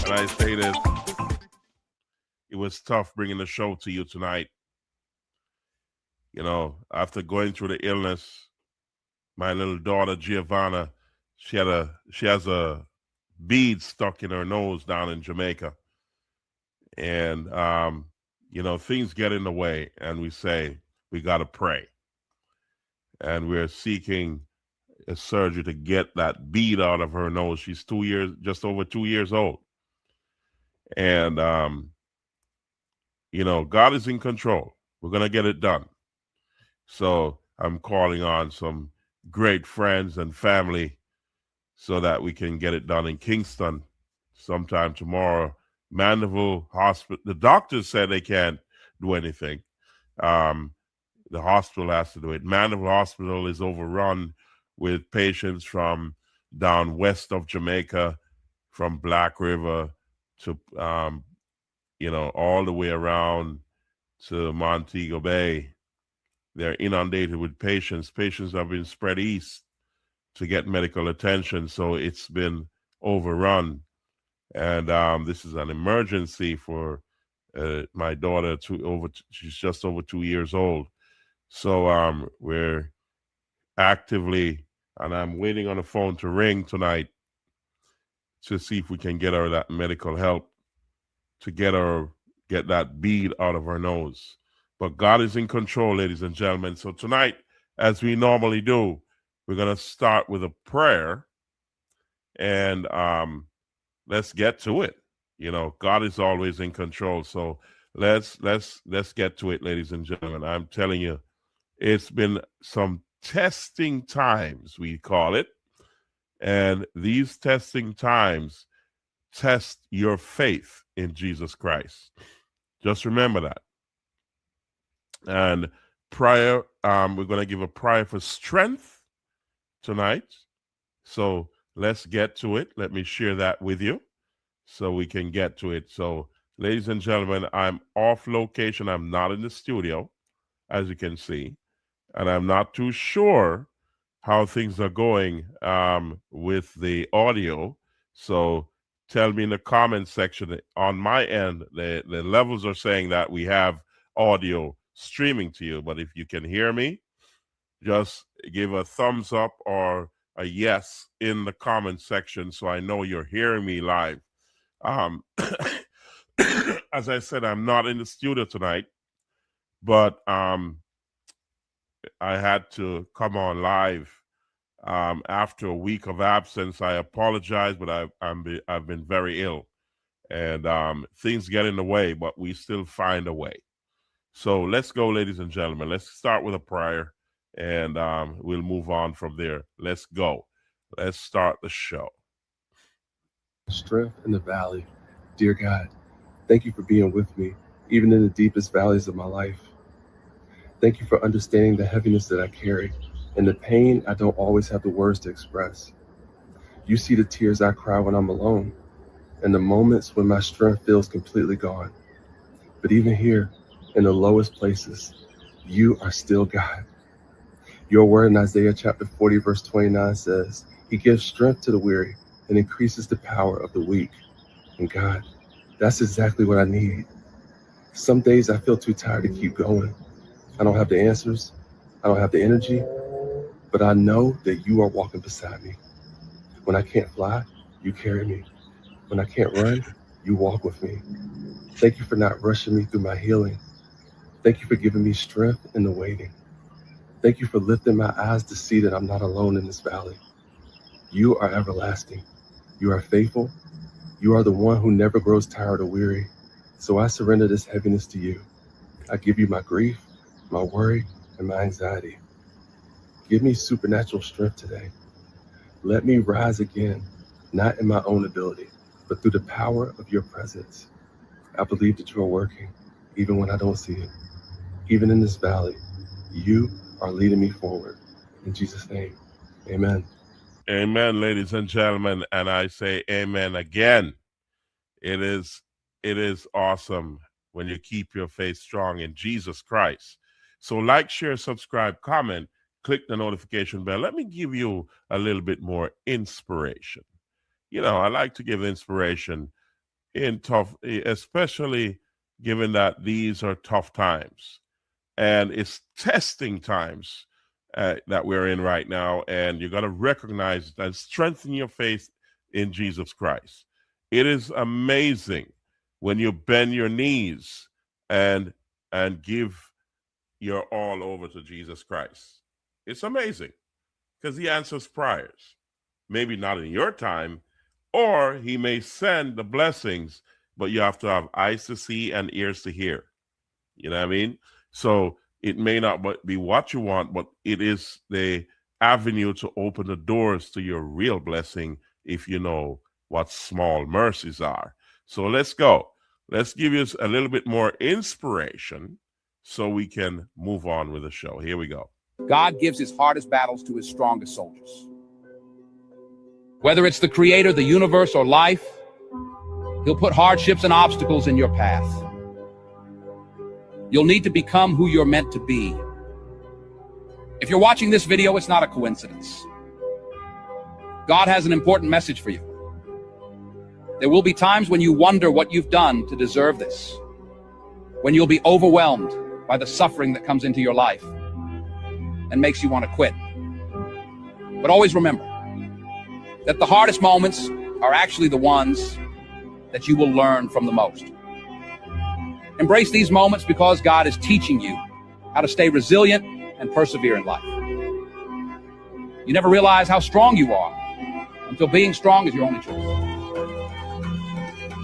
And I say this, it was tough bringing the show to you tonight. You know, after going through the illness, my little daughter Giovanna, she has a bead stuck in her nose down in Jamaica, and you know, things get in the way, and we say we got to pray, and we're seeking a surgery to get that bead out of her nose. She's 2 years, just over 2 years old, and you know, God is in control. We're gonna get it done. So I'm calling on some great friends and family so that we can get it done in Kingston sometime tomorrow. Mandeville Hospital, the doctors said they can't do anything. Um, the hospital has to do it. Mandeville Hospital is overrun with patients from down west of Jamaica, from Black River to, you know, all the way around to Montego Bay. They're inundated with patients. Patients have been spread east to get medical attention, so it's been overrun. And this is an emergency for my daughter. She's just over 2 years old. So we're actively, and I'm waiting on the phone to ring tonight to see if we can get her that medical help to get that bead out of her nose. But God is in control, ladies and gentlemen. So tonight, as we normally do, we're going to start with a prayer, and let's get to it. You know, God is always in control. So let's get to it, ladies and gentlemen. I'm telling you, it's been some testing times, we call it. And these testing times test your faith in Jesus Christ. Just remember that. And prayer, we're going to give a prayer for strength tonight. So let's get to it. Let me share that with you so we can get to it. So, ladies and gentlemen, I'm off location. I'm not in the studio, as you can see. And I'm not too sure how things are going with the audio. So tell me in the comment section. On my end, the levels are saying that we have audio streaming to you. But if you can hear me, just give a thumbs up or a yes in the comment section so I know you're hearing me live. As I said, I'm not in the studio tonight, but I had to come on live after a week of absence. I apologize, but I've been very ill, and things get in the way, but we still find a way. So let's go, ladies and gentlemen. Let's start with a prayer, and we'll move on from there. Let's go. Let's start the show. Strength in the valley. Dear God, thank you for being with me, even in the deepest valleys of my life. Thank you for understanding the heaviness that I carry and the pain I don't always have the words to express. You see the tears I cry when I'm alone and the moments when my strength feels completely gone. But even here, in the lowest places, you are still God. Your word in Isaiah chapter 40, verse 29 says, He gives strength to the weary and increases the power of the weak. And God, that's exactly what I need. Some days I feel too tired to keep going. I don't have the answers. I don't have the energy, but I know that you are walking beside me. When I can't fly, you carry me. When I can't run, you walk with me. Thank you for not rushing me through my healing. Thank you for giving me strength in the waiting. Thank you for lifting my eyes to see that I'm not alone in this valley. You are everlasting. You are faithful. You are the one who never grows tired or weary. So I surrender this heaviness to you. I give you my grief, my worry, and my anxiety. Give me supernatural strength today. Let me rise again, not in my own ability, but through the power of your presence. I believe that you are working, even when I don't see it. Even in this valley, you are leading me forward. In Jesus' name, amen. Amen, ladies and gentlemen. And I say amen again. It is awesome when you keep your faith strong in Jesus Christ. So like, share, subscribe, comment, click the notification bell. Let me give you a little bit more inspiration. You know, I like to give inspiration in tough, especially given that these are tough times and it's testing times that we're in right now. And you got to recognize and strengthen your faith in Jesus Christ. It is amazing when you bend your knees and give your all over to Jesus Christ. It's amazing because he answers prayers. Maybe not in your time, or he may send the blessings, but you have to have eyes to see and ears to hear. You know what I mean? So it may not be what you want, but it is the avenue to open the doors to your real blessing if you know what small mercies are. So let's go. Let's give you a little bit more inspiration so we can move on with the show. Here we go. God gives his hardest battles to his strongest soldiers. Whether it's the creator, the universe, or life, he'll put hardships and obstacles in your path. You'll need to become who you're meant to be. If you're watching this video, it's not a coincidence. God has an important message for you. There will be times when you wonder what you've done to deserve this, when you'll be overwhelmed by the suffering that comes into your life and makes you want to quit. But always remember that the hardest moments are actually the ones that you will learn from the most. Embrace these moments because God is teaching you how to stay resilient and persevere in life. You never realize how strong you are until being strong is your only choice.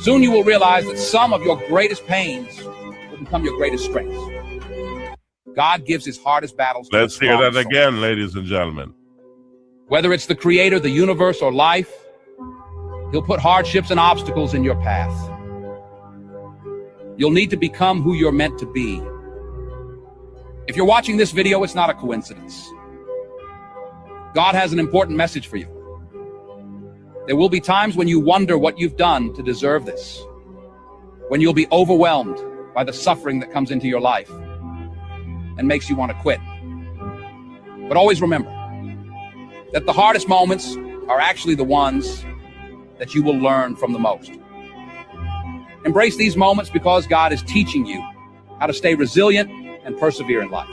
Soon you will realize that some of your greatest pains will become your greatest strengths. God gives his hardest battles to Let's his hear that strongest again, soldiers. ladies and gentlemen. Whether it's the creator, the universe, or life, he'll put hardships and obstacles in your path. You'll need to become who you're meant to be. If you're watching this video, it's not a coincidence. God has an important message for you. There will be times when you wonder what you've done to deserve this, when you'll be overwhelmed by the suffering that comes into your life and makes you want to quit. But always remember that the hardest moments are actually the ones that you will learn from the most. Embrace these moments because God is teaching you how to stay resilient and persevere in life.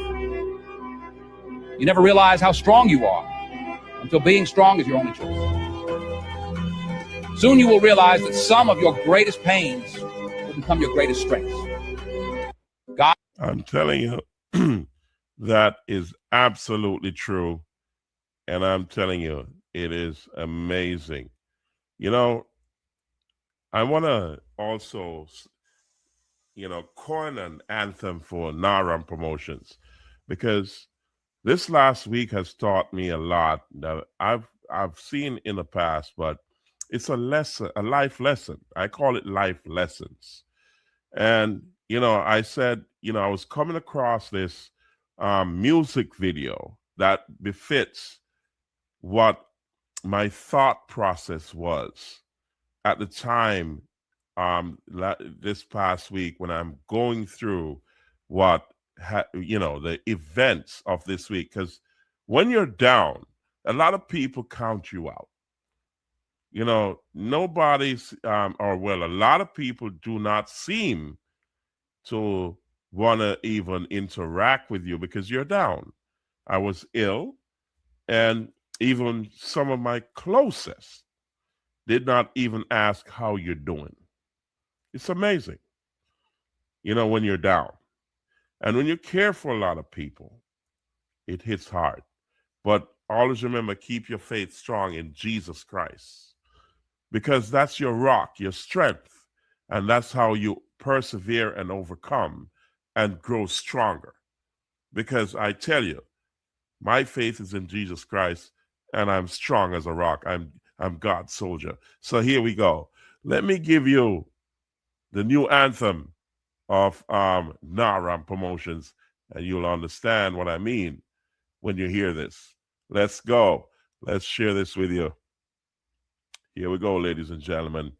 You never realize how strong you are until being strong is your only choice. Soon you will realize that some of your greatest pains will become your greatest strengths. God, I'm telling you, that is absolutely true. And I'm telling you, it is amazing. You know, I want to also, coin an anthem for RAMP Promotions, because this last week has taught me a lot that I've seen in the past, but it's a lesson, a life lesson. I call it life lessons. And, I said, I was coming across this music video that befits what my thought process was at the time this past week when I'm going through what the events of this week. Because when you're down, a lot of people count you out. Nobody's a lot of people do not seem to want to even interact with you because you're down. I was ill, and even some of my closest did not even ask how you're doing. It's amazing, when you're down. And when you care for a lot of people, it hits hard. But always remember, keep your faith strong in Jesus Christ, because that's your rock, your strength, and that's how you persevere and overcome and grow stronger. Because I tell you, my faith is in Jesus Christ, and I'm strong as a rock. I'm God's soldier. So here we go. Let me give you the new anthem of RAMP Promotions, and you'll understand what I mean when you hear this. Let's go. Let's share this with you. Here we go, ladies and gentlemen.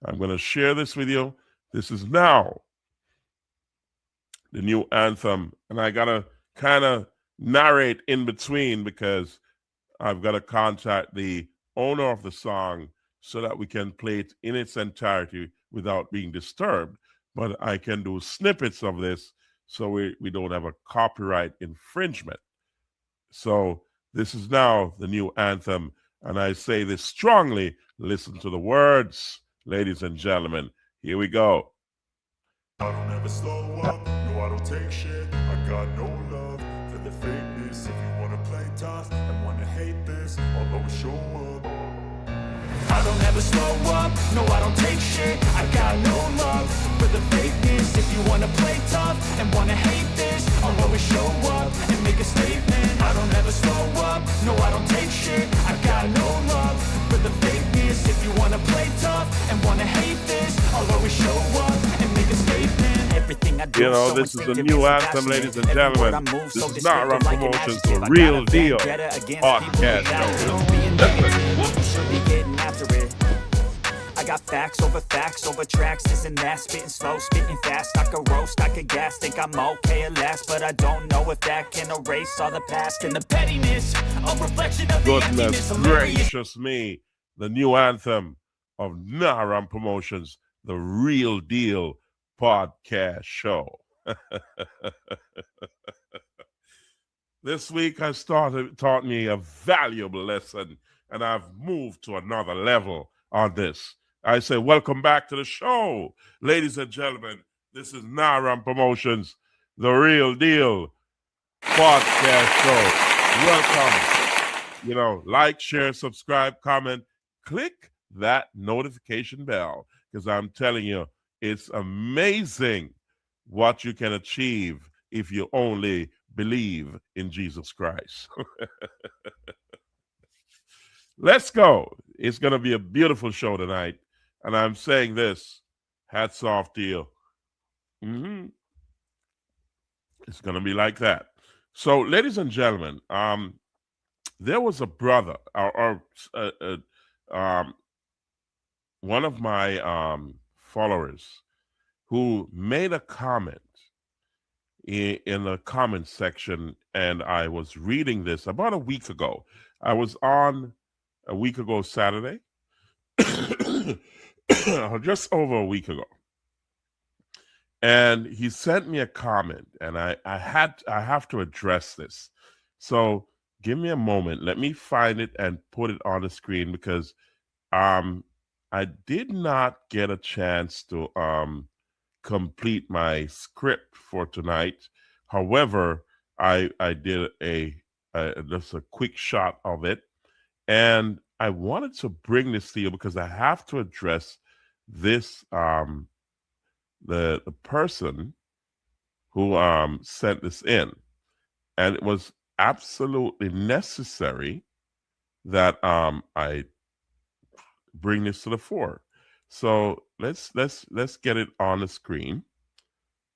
I'm going to share this with you. This is now the new anthem, and I got to kind of narrate in between because I've got to contact the owner of the song so that we can play it in its entirety without being disturbed, but I can do snippets of this so we don't have a copyright infringement. So this is now the new anthem, and I say this strongly. Listen to the words, ladies and gentlemen. Here we go. I don't ever slow up, no I don't take shit. I got no love for the fakeness. If you wanna play tough and wanna hate this, I'll always show up. I don't ever slow up, no I don't take shit. I got no love for the fakeness. If you wanna play tough and wanna hate this, I'll always show up and make a statement. I don't ever slow up, no I don't take shit. I got no love for the fakeness. If you wanna play tough and wanna hate this, I'll always show up and make a statement. Everything I do, you know, this is a new anthem, ladies and gentlemen. This is not RAMP Promotions, the real deal podcast show. I got facts over tracks, this and that, spitting slow, spitting fast. I could roast, I could gas, think I'm okay at last, but I don't know if that can erase all the past and the pettiness, a reflection of the Goodness gracious me, the new anthem of RAMP Promotions, the real deal podcast show. This week has taught me a valuable lesson, and I've moved to another level on this. I say welcome back to the show, ladies and gentlemen. This is RAMP Promotions, the real deal podcast show. Welcome. You know, like, share, subscribe, comment, click that notification bell, because I'm telling you, it's amazing what you can achieve if you only believe in Jesus Christ. Let's go. It's going to be a beautiful show tonight. And I'm saying this, hats off to you. It's going to be like that. So, ladies and gentlemen, there was a brother, one of my followers, who made a comment in the comment section, and I was reading this about a week ago. I was on a week ago Saturday, just over a week ago, and he sent me a comment, and I have to address this. So give me a moment. Let me find it and put it on the screen, because I did not get a chance to complete my script for tonight. However, I did just a quick shot of it, and I wanted to bring this to you because I have to address this the person who sent this in, and it was absolutely necessary that I bring this to the fore. So let's get it on the screen,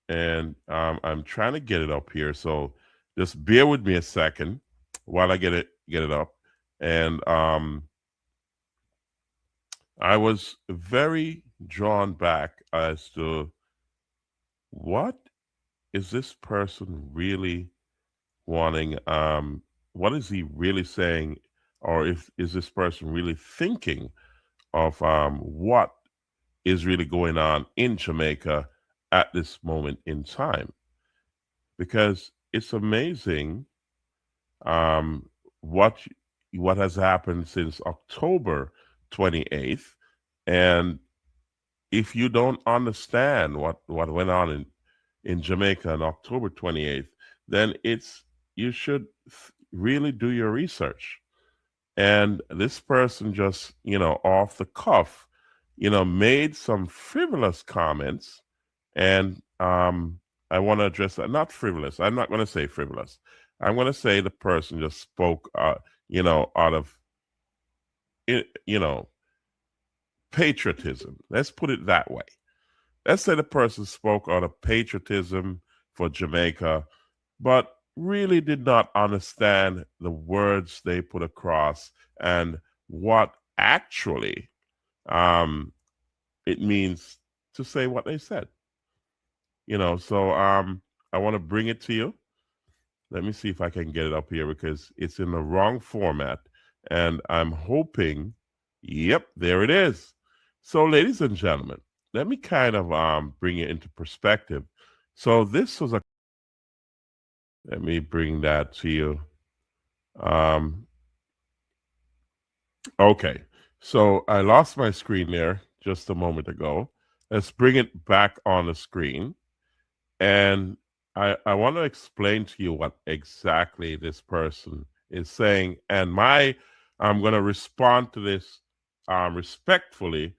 and I'm trying to get it up here. So just bear with me a second while I get it up. And I was very drawn back as to what is this person really wanting? What is he really saying, or is this person really thinking of what is really going on in Jamaica at this moment in time? Because it's amazing what has happened since October 28th, and if you don't understand what went on in Jamaica on October 28th, then you should really do your research. And this person just, off the cuff, made some frivolous comments, and I want to address that. Not frivolous. I'm not going to say frivolous. I'm going to say the person just spoke, out of, patriotism. Let's put it that way. Let's say the person spoke out of patriotism for Jamaica, but really did not understand the words they put across and what actually it means to say what they said. So I want to bring it to you. Let me see if I can get it up here, because it's in the wrong format, and I'm hoping, yep, there it is. So, ladies and gentlemen, let me kind of bring it into perspective. So this was a, let me bring that to you. Okay, so I lost my screen there just a moment ago. Let's bring it back on the screen. And I want to explain to you what exactly this person is saying. And I'm going to respond to this respectfully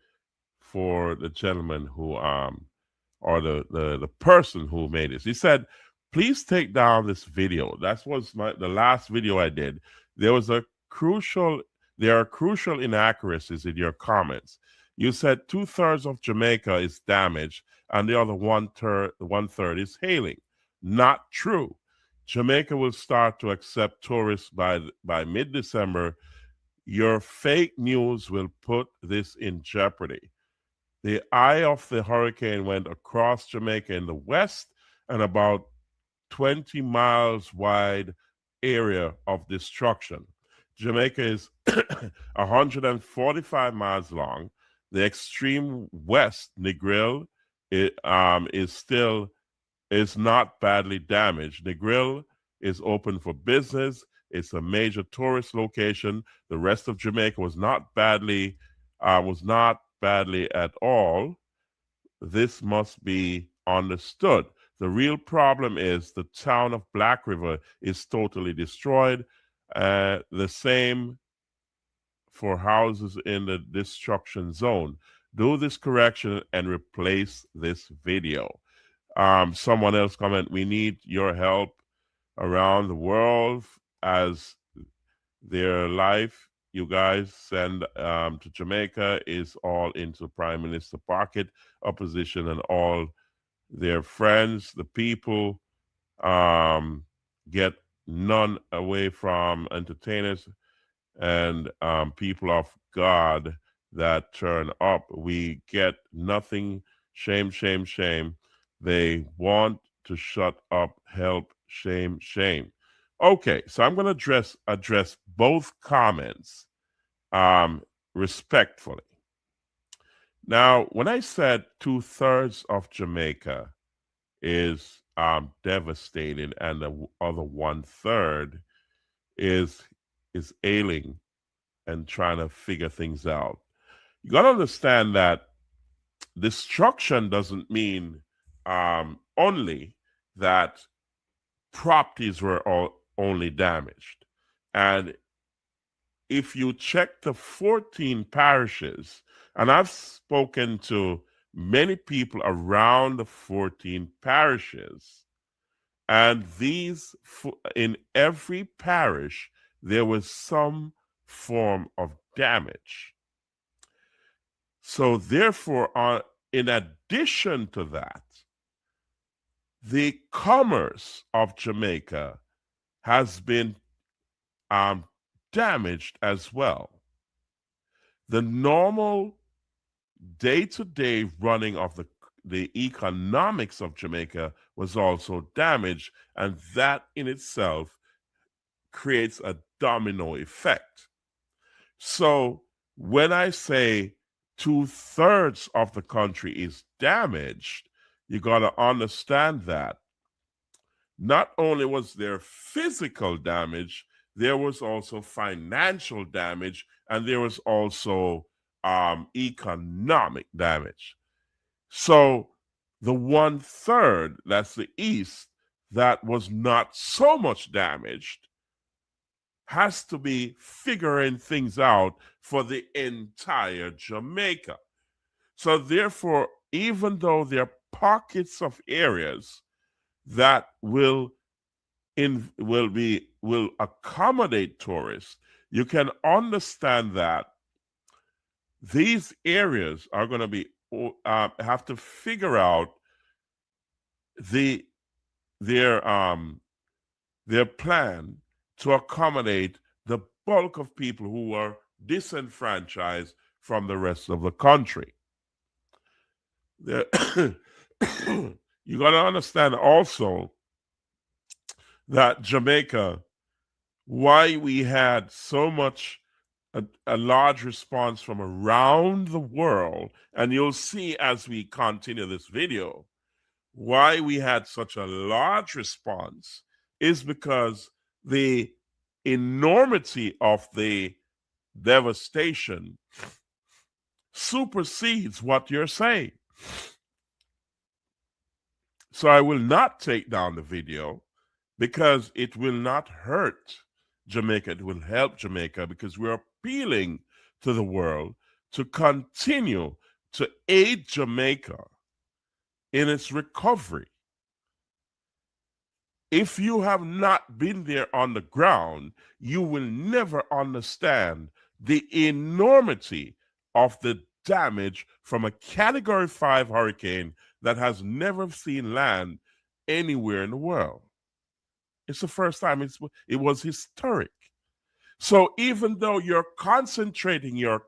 for the gentleman who, or the person who made this. He said, please take down this video. That was the last video I did. There are crucial inaccuracies in your comments. You said 2/3 of Jamaica is damaged and the other one third is hailing. Not true. Jamaica will start to accept tourists by mid-December. Your fake news will put this in jeopardy. The eye of the hurricane went across Jamaica in the west and about 20 miles wide area of destruction. Jamaica is 145 miles long. The extreme west, Negril, is not badly damaged. Negril is open for business. It's a major tourist location. The rest of Jamaica was not badly at all. This must be understood. The real problem is the town of Black River is totally destroyed. The same for houses in the destruction zone. Do this correction and replace this video. Someone else comment, we need your help around the world as their life you guys send to Jamaica is all into Prime Minister pocket, opposition and all their friends. The people get none away from entertainers and people of God that turn up. We get nothing. Shame, shame, shame. They want to shut up. Help, shame, shame. Okay, so I'm going to address both comments respectfully. Now, when I said 2/3 of Jamaica is devastated and the other 1/3 is ailing and trying to figure things out, you got to understand that destruction doesn't mean only that properties were only damaged. And if you check the 14 parishes, and I've spoken to many people around the 14 parishes, and these, in every parish, there was some form of damage. So therefore, in addition to that, the commerce of Jamaica has been damaged as well. The normal day-to-day running of the economics of Jamaica was also damaged, and that in itself creates a domino effect. So when I say 2/3 of the country is damaged, you got to understand that not only was there physical damage, there was also financial damage, and there was also economic damage. So the 1/3, that's the east, that was not so much damaged, has to be figuring things out for the entire Jamaica. So therefore, even though there are pockets of areas that will accommodate tourists, you can understand that these areas are going to be have to figure out their plan to accommodate the bulk of people who are disenfranchised from the rest of the country. You got to understand also that Jamaica, why we had so much a large response from around the world. And you'll see as we continue this video why we had such a large response is because the enormity of the devastation supersedes what you're saying. So I will not take down the video because it will not hurt Jamaica. It will help Jamaica because we're appealing to the world to continue to aid Jamaica in its recovery. If you have not been there on the ground, you will never understand the enormity of the damage from a Category 5 hurricane that has never seen land anywhere in the world. It's the first time it was historic. So even though you're concentrating your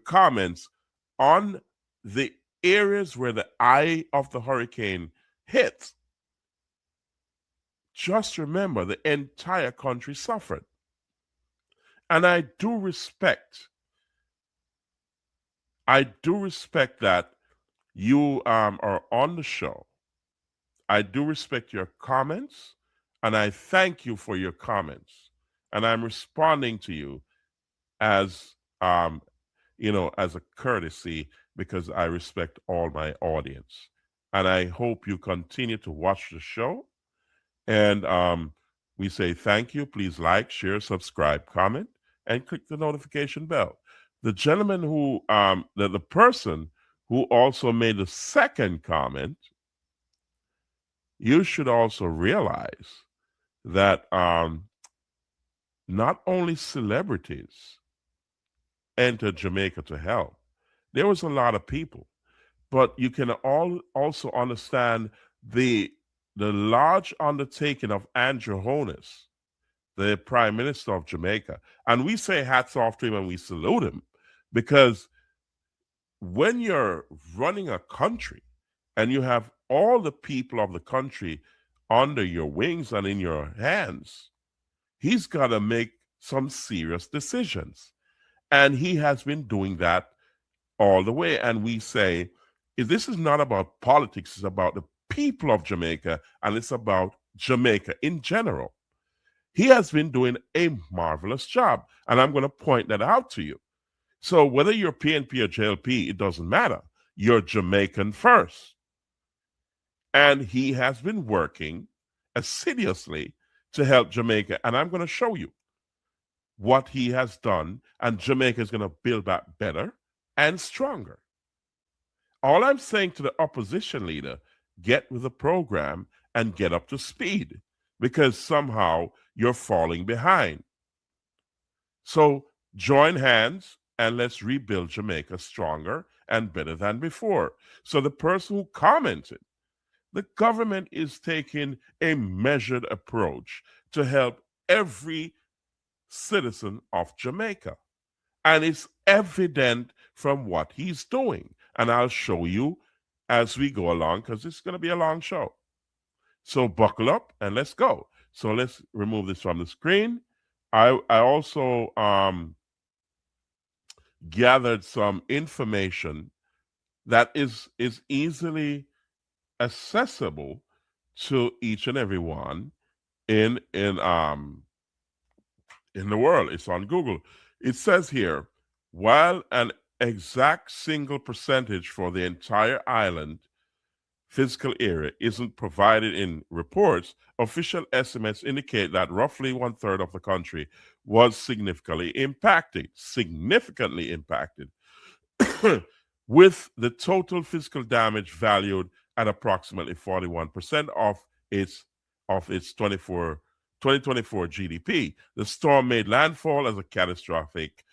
comments on the areas where the eye of the hurricane hit, just remember the entire country suffered. And I do respect that you are on the show. I do respect your comments, and I thank you for your comments. And I'm responding to you as as a courtesy because I respect all my audience. And I hope you continue to watch the show. And we say thank you. Please like, share, subscribe, comment, and click the notification bell. The gentleman who, the person who also made the second comment, you should also realize that not only celebrities entered Jamaica to help. There was a lot of people, but you can also understand the large undertaking of Andrew Holness, the Prime Minister of Jamaica. And we say hats off to him and we salute him because when you're running a country and you have all the people of the country under your wings and in your hands, he's got to make some serious decisions. And he has been doing that all the way. And we say, this is not about politics, it's about the people of Jamaica, and it's about Jamaica in general. He has been doing a marvelous job, and I'm going to point that out to you. So whether you're PNP or JLP, it doesn't matter. You're Jamaican first. And he has been working assiduously to help Jamaica, and I'm going to show you what he has done, and Jamaica is going to build back better and stronger. All I'm saying to the opposition leader, get with the program and get up to speed because somehow you're falling behind. So join hands and let's rebuild Jamaica stronger and better than before. So the person who commented, the government is taking a measured approach to help every citizen of Jamaica. And it's evident from what he's doing. And I'll show you as we go along because it's going to be a long show. So buckle up and let's go. So let's remove this from the screen. I also gathered some information that is easily accessible to each and every one in the world. It's on Google. It says here, while an exact single percentage for the entire island physical area isn't provided in reports, official estimates indicate that roughly 1/3 of the country was significantly impacted, with the total physical damage valued at approximately 41% of its 2024 GDP. The storm made landfall as a catastrophic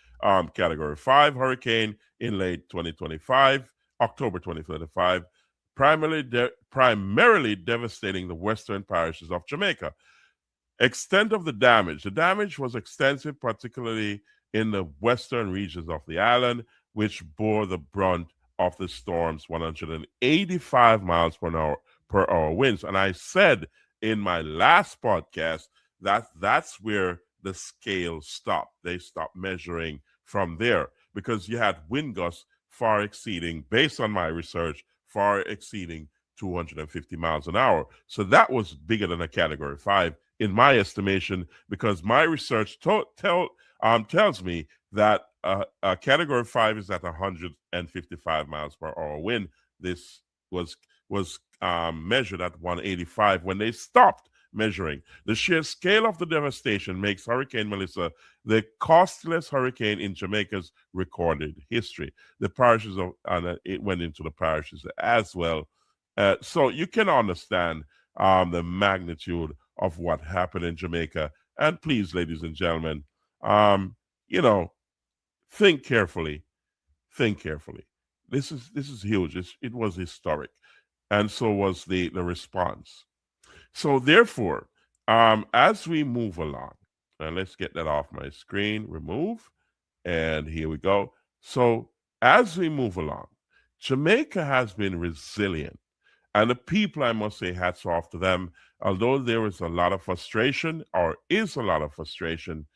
Category 5 hurricane in late 2025, October 2025, primarily devastating the western parishes of Jamaica. Extent of the damage. The damage was extensive, particularly in the western regions of the island, which bore the brunt of the storm's 185 miles per hour winds. And I said in my last podcast that that's where the scale stopped. They stopped measuring from there, because you had wind gusts far exceeding, based on my research, far exceeding 250 miles an hour. So that was bigger than a Category 5 in my estimation, because my research tells me that a Category 5 is at 155 miles per hour wind. This was measured at 185 when they stopped measuring. The sheer scale of the devastation makes Hurricane Melissa the costliest hurricane in Jamaica's recorded history. The parishes it went into the parishes as well. So you can understand the magnitude of what happened in Jamaica. And please, ladies and gentlemen, think carefully. Think carefully. This is huge. It was historic, and so was the response. So therefore, as we move along, and let's get that off my screen, remove, and here we go. So as we move along, Jamaica has been resilient, and the people, I must say, hats off to them. Although there was a lot of frustration, or is a lot of frustration,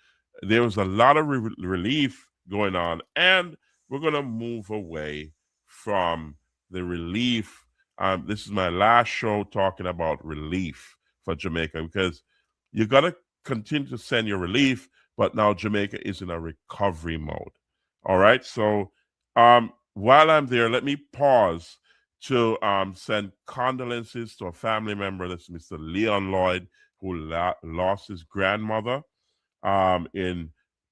there was a lot of relief going on, and we're going to move away from the relief. This is my last show talking about relief for Jamaica, because you got to continue to send your relief, but now Jamaica is in a recovery mode. All right. So while I'm there, let me pause to send condolences to a family member. That's Mr. Leon Lloyd, who lost his grandmother in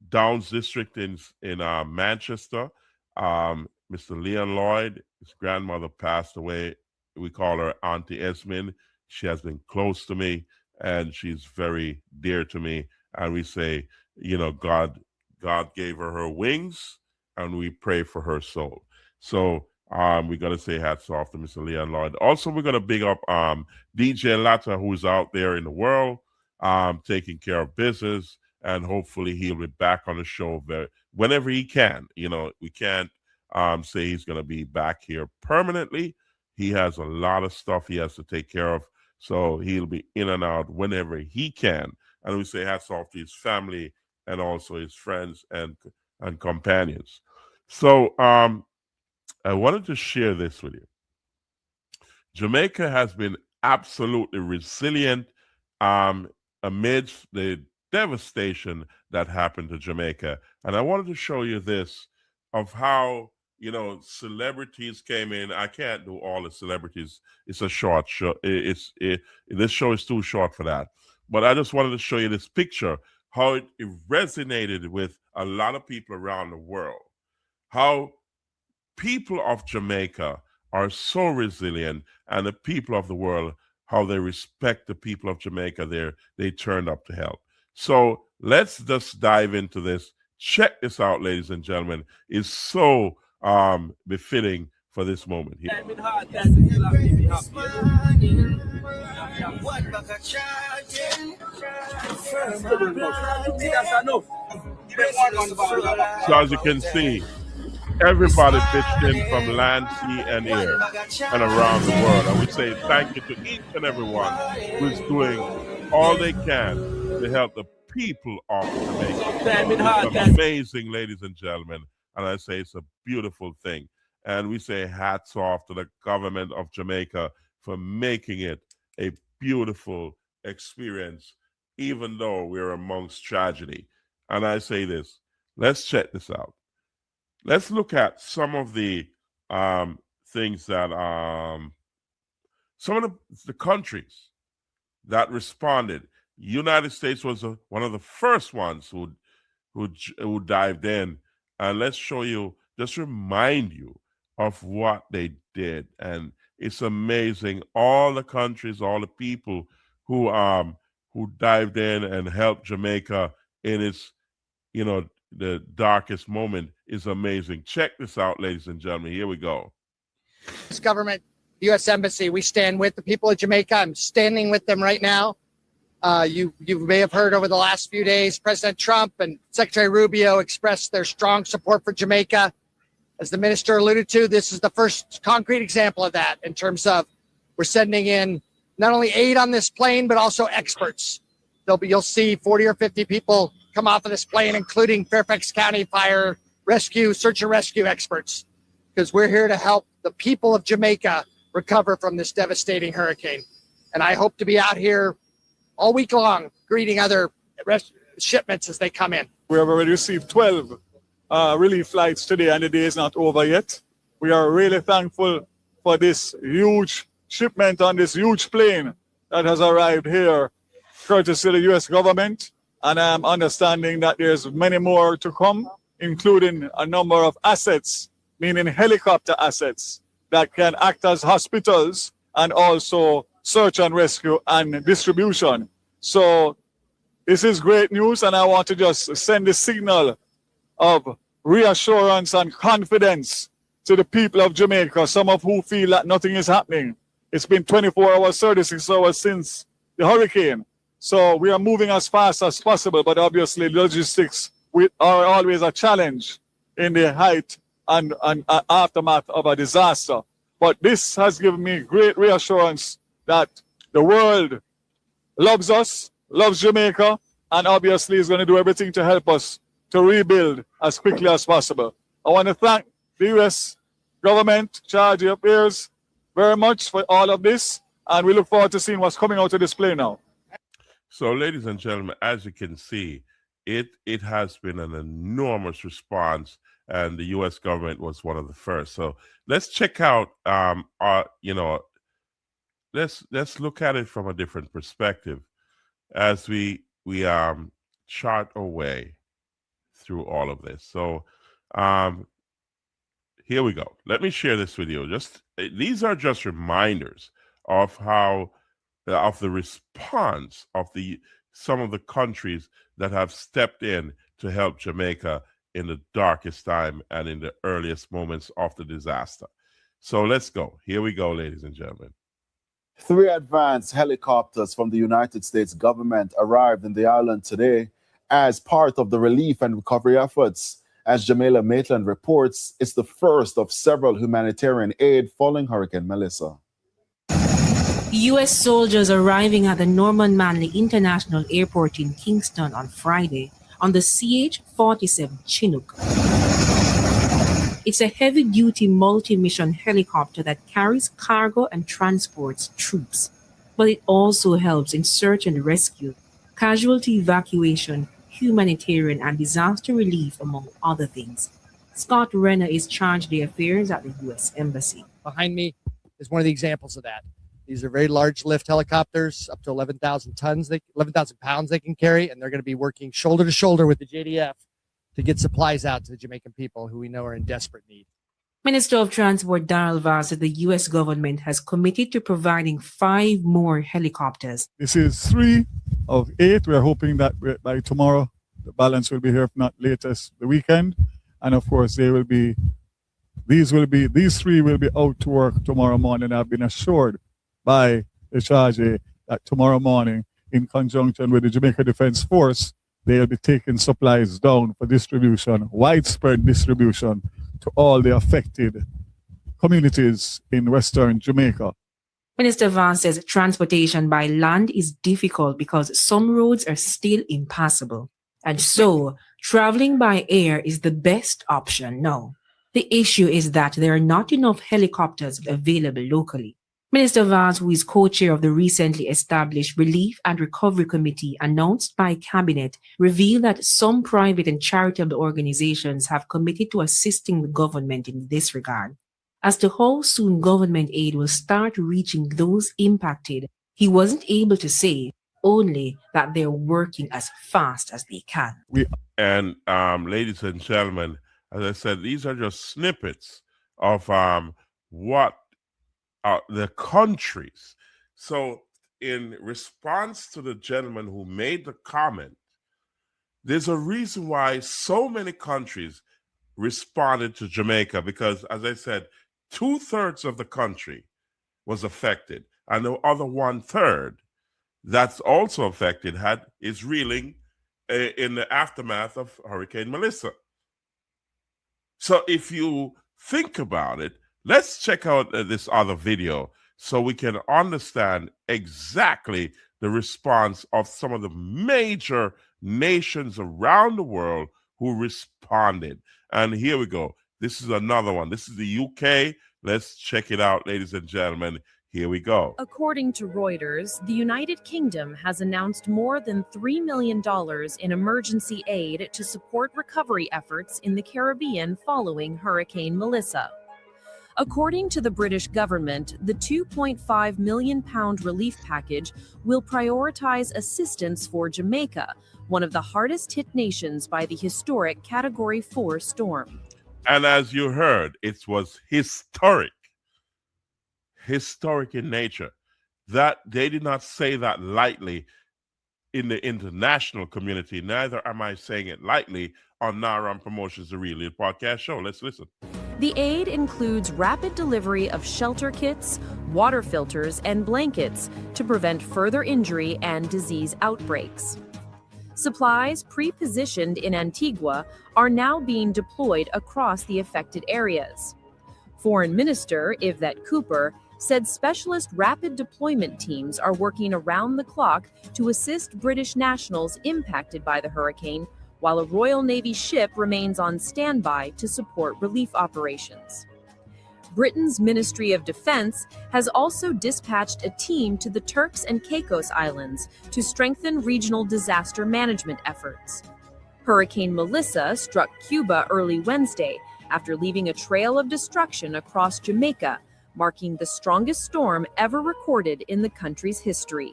Downs District in Manchester. Mr. Leon Lloyd, his grandmother passed away. We call her Auntie Esmond. She has been close to me, and she's very dear to me. And we say, God gave her wings, and we pray for her soul. So we got to say hats off to Mr. Leon Lloyd. Also, we're going to big up DJ Latta, who's out there in the world taking care of business, and hopefully he'll be back on the show whenever he can. We can't say he's going to be back here permanently. He has a lot of stuff he has to take care of, so he'll be in and out whenever he can. And we say hats off to his family and also his friends and companions. So I wanted to share this with you. Jamaica has been absolutely resilient amidst the devastation that happened to Jamaica. And I wanted to show you this of how, celebrities came in. I can't do all the celebrities. It's a short show. This show is too short for that. But I just wanted to show you this picture, how it resonated with a lot of people around the world. How people of Jamaica are so resilient, and the people of the world, how they respect the people of Jamaica. They turned up to help. So let's just dive into this. Check this out, ladies and gentlemen. It's so befitting for this moment here. So as you can see, everybody pitched in from land, sea, and air, and around the world. And we say thank you to each and everyone who's doing all they can to help the people of Jamaica. It's amazing, ladies and gentlemen. And I say it's a beautiful thing. And we say hats off to the government of Jamaica for making it a beautiful experience, even though we're amongst tragedy. And I say this, let's check this out. Let's look at some of the things that some of the countries that responded. United States was one of the first ones who dived in, and let's show you, just remind you of what they did. And it's amazing, all the countries, all the people who dived in and helped Jamaica in its, the darkest moment is amazing. Check this out, ladies and gentlemen. Here we go. This government, the U.S. Embassy, we stand with the people of Jamaica. I'm standing with them right now. You may have heard over the last few days, President Trump and Secretary Rubio expressed their strong support for Jamaica. As the minister alluded to, this is the first concrete example of that, in terms of we're sending in not only aid on this plane, but also experts. You'll see 40 or 50 people come off of this plane, including Fairfax County Fire search and rescue experts, because we're here to help the people of Jamaica recover from this devastating hurricane. And I hope to be out here all week long greeting other shipments as they come in. We have already received 12 relief flights today, and the day is not over yet. We are really thankful for this huge shipment on this huge plane that has arrived here, courtesy of the U.S. government. And I'm understanding that there's many more to come, including a number of assets, meaning helicopter assets, that can act as hospitals and also search and rescue and distribution. So this is great news, and I want to just send a signal of reassurance and confidence to the people of Jamaica, some of who feel that nothing is happening. It's been 24 hours, 36 hours since the hurricane. So we are moving as fast as possible, but obviously logistics are always a challenge in the height and aftermath of a disaster. But this has given me great reassurance that the world loves us, loves Jamaica, and obviously is going to do everything to help us to rebuild as quickly as possible. I want to thank the U.S. government, charge of affairs, very much for all of this, and we look forward to seeing what's coming out of this play now. So, ladies and gentlemen, as you can see, it has been an enormous response, and the U.S. government was one of the first. So let's check out, let's look at it from a different perspective as we chart our way through all of this. So here we go. Let me share this with you. These are just reminders of how of the response of some of the countries that have stepped in to help Jamaica in the darkest time and in the earliest moments of the disaster. So let's go. Here we go, ladies and gentlemen. 3 advanced helicopters from the United States government arrived in the island today as part of the relief and recovery efforts. As Jamila Maitland reports, it's the first of several humanitarian aid following Hurricane Melissa. U.S. soldiers arriving at the Norman Manley International Airport in Kingston on Friday on the CH-47 Chinook. It's a heavy-duty multi-mission helicopter that carries cargo and transports troops, but it also helps in search and rescue, casualty evacuation, humanitarian and disaster relief, among other things. Scott Renner is chargé d'affaires at the U.S. Embassy. Behind me is one of the examples of that. These are very large lift helicopters, up to 11,000 pounds they can carry, and they're going to be working shoulder to shoulder with the JDF to get supplies out to the Jamaican people who we know are in desperate need. Minister of Transport Darrell Vaz said the U.S. government has committed to providing 5 more helicopters. This is 3 of 8. We are hoping that by tomorrow the balance will be here, if not latest the weekend. And of course, these 3 will be out to work tomorrow morning. I've been assured by the charge that tomorrow morning, in conjunction with the Jamaica Defense Force, they'll be taking supplies down for distribution, widespread distribution to all the affected communities in Western Jamaica. Minister Vaz says transportation by land is difficult because some roads are still impassable, and so traveling by air is the best option now. The issue is that there are not enough helicopters available locally. Minister Vaz, who is co-chair of the recently established Relief and Recovery Committee announced by Cabinet, revealed that some private and charitable organizations have committed to assisting the government in this regard. As to how soon government aid will start reaching those impacted, he wasn't able to say, only that they're working as fast as they can. And ladies and gentlemen, as I said, these are just snippets of what the countries. So in response to the gentleman who made the comment, there's a reason why so many countries responded to Jamaica, because, as I said, 2/3 of the country was affected, and the other 1/3 that's also affected is reeling in the aftermath of Hurricane Melissa. So if you think about it, let's check out this other video so we can understand exactly the response of some of the major nations around the world who responded. And here we go. This is another one. This is the UK. Let's check it out, ladies and gentlemen. Here we go. According to Reuters, the United Kingdom has announced more than $3 million in emergency aid to support recovery efforts in the Caribbean following Hurricane Melissa. According to the British government, the £2.5 million relief package will prioritize assistance for Jamaica, one of the hardest hit nations by the historic Category 4 storm. And as you heard, it was historic in nature. That they did not say that lightly in the international community. Neither am I saying it lightly on Naram Promotions, the Real Deal podcast show. Let's listen. The aid includes rapid delivery of shelter kits, water filters, and blankets to prevent further injury and disease outbreaks. Supplies pre-positioned in Antigua are now being deployed across the affected areas. Foreign Minister Yvette Cooper said specialist rapid deployment teams are working around the clock to assist British nationals impacted by the hurricane, while a Royal Navy ship remains on standby to support relief operations. Britain's Ministry of Defense has also dispatched a team to the Turks and Caicos Islands to strengthen regional disaster management efforts. Hurricane Melissa struck Cuba early Wednesday after leaving a trail of destruction across Jamaica, marking the strongest storm ever recorded in the country's history.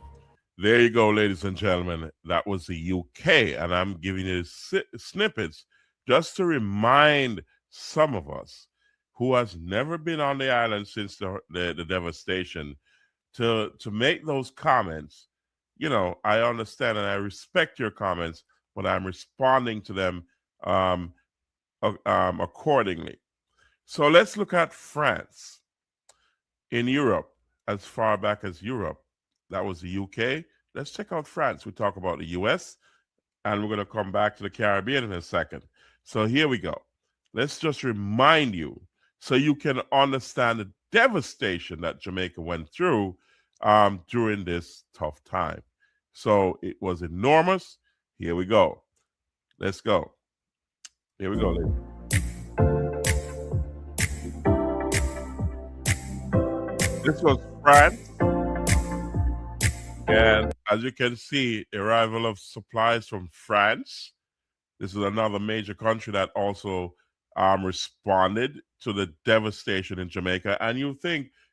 There you go, ladies and gentlemen. That was the UK, and I'm giving you snippets just to remind some of us who has never been on the island since the devastation to make those comments. You know, I understand and I respect your comments, but I'm responding to them accordingly. So let's look at France. In Europe, as far back as Europe, that was the UK. Let's check out France. We talk about the US, and we're going to come back to the Caribbean in a second. So here we go. Let's just remind you so you can understand the devastation that Jamaica went through during this tough time. So it was enormous. Here we go. Let's go. Here we go, ladies. This was France. And as you can see, arrival of supplies from France. This is another major country that also responded to the devastation in Jamaica. And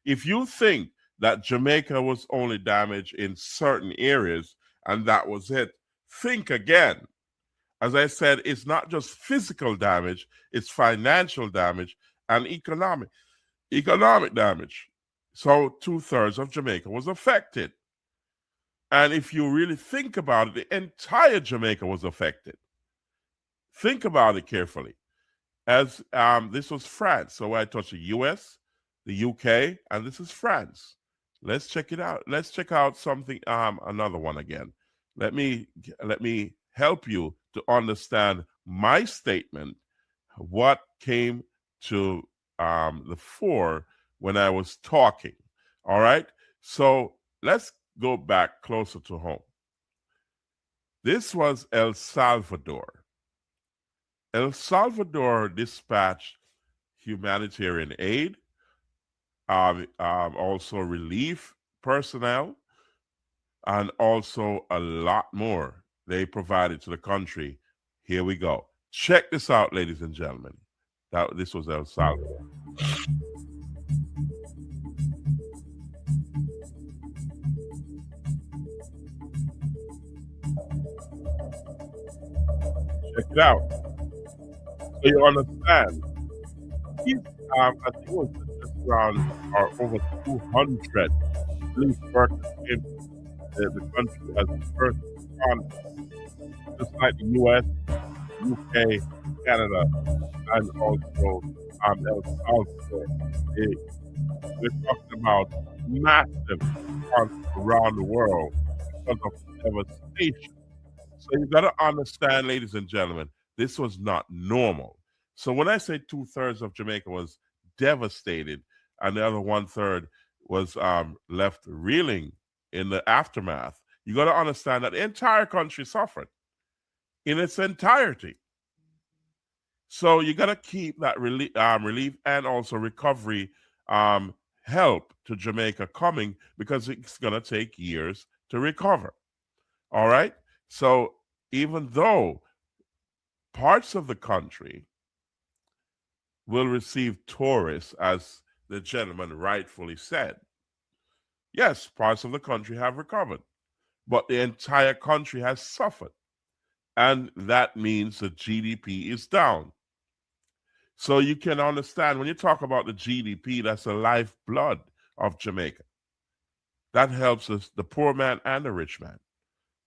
if you think that Jamaica was only damaged in certain areas and that was it, think again. As I said, it's not just physical damage, it's financial damage and economic damage. So 2/3 of Jamaica was affected. And if you really think about it, the entire Jamaica was affected. Think about it carefully. As this was France. So I touched the US, the UK, and this is France. Let's check it out. Let's check out something, another one again. Let me help you to understand my statement, what came to the fore when I was talking. All right. So let's go back closer to home. This was El Salvador. El Salvador dispatched humanitarian aid, also relief personnel, and also a lot more they provided to the country. Here we go. Check this out, ladies and gentlemen. This was El Salvador. Check it out. So you understand. I think it was just around or over 200 police workers in the country as the first responders, just like the US, UK, Canada, and also El Salvador. We're talking about massive response around the world because of devastation. So you got to understand, ladies and gentlemen, this was not normal. So when I say 2/3 of Jamaica was devastated and the other 1/3 was left reeling in the aftermath, you got to understand that the entire country suffered in its entirety. So you got to keep that relief and also recovery help to Jamaica coming, because it's going to take years to recover. All right? So even though parts of the country will receive tourists, as the gentleman rightfully said, yes, parts of the country have recovered, but the entire country has suffered. And that means the GDP is down. So you can understand, when you talk about the GDP, that's the lifeblood of Jamaica. That helps us, the poor man and the rich man,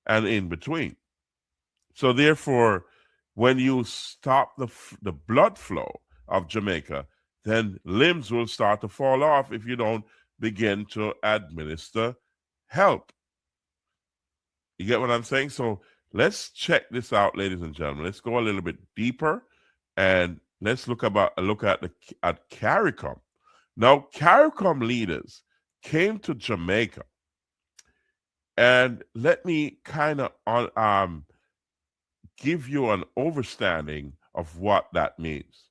and in between. So therefore, when you stop the blood flow of Jamaica, then limbs will start to fall off if you don't begin to administer help. You get what I'm saying? So let's check this out, ladies and gentlemen. Let's go a little bit deeper, and let's look at CARICOM. Now, CARICOM leaders came to Jamaica, and let me kind of give you an understanding of what that means.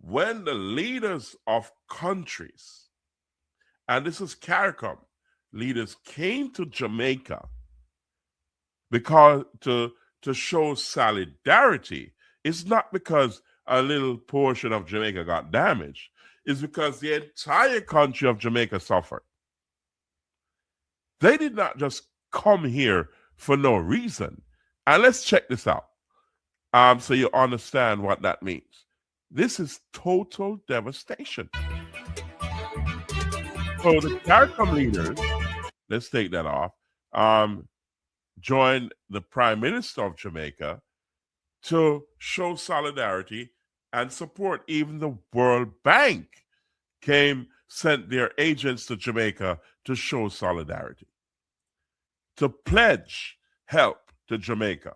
When the leaders of countries, and this is CARICOM leaders, came to Jamaica because to show solidarity, it's not because a little portion of Jamaica got damaged. It's because the entire country of Jamaica suffered. They did not just come here for no reason. And let's check this out, so you understand what that means. This is total devastation. So the CARICOM leaders, let's take that off, joined the Prime Minister of Jamaica to show solidarity and support. Even the World Bank sent their agents to Jamaica to show solidarity, to pledge help to Jamaica.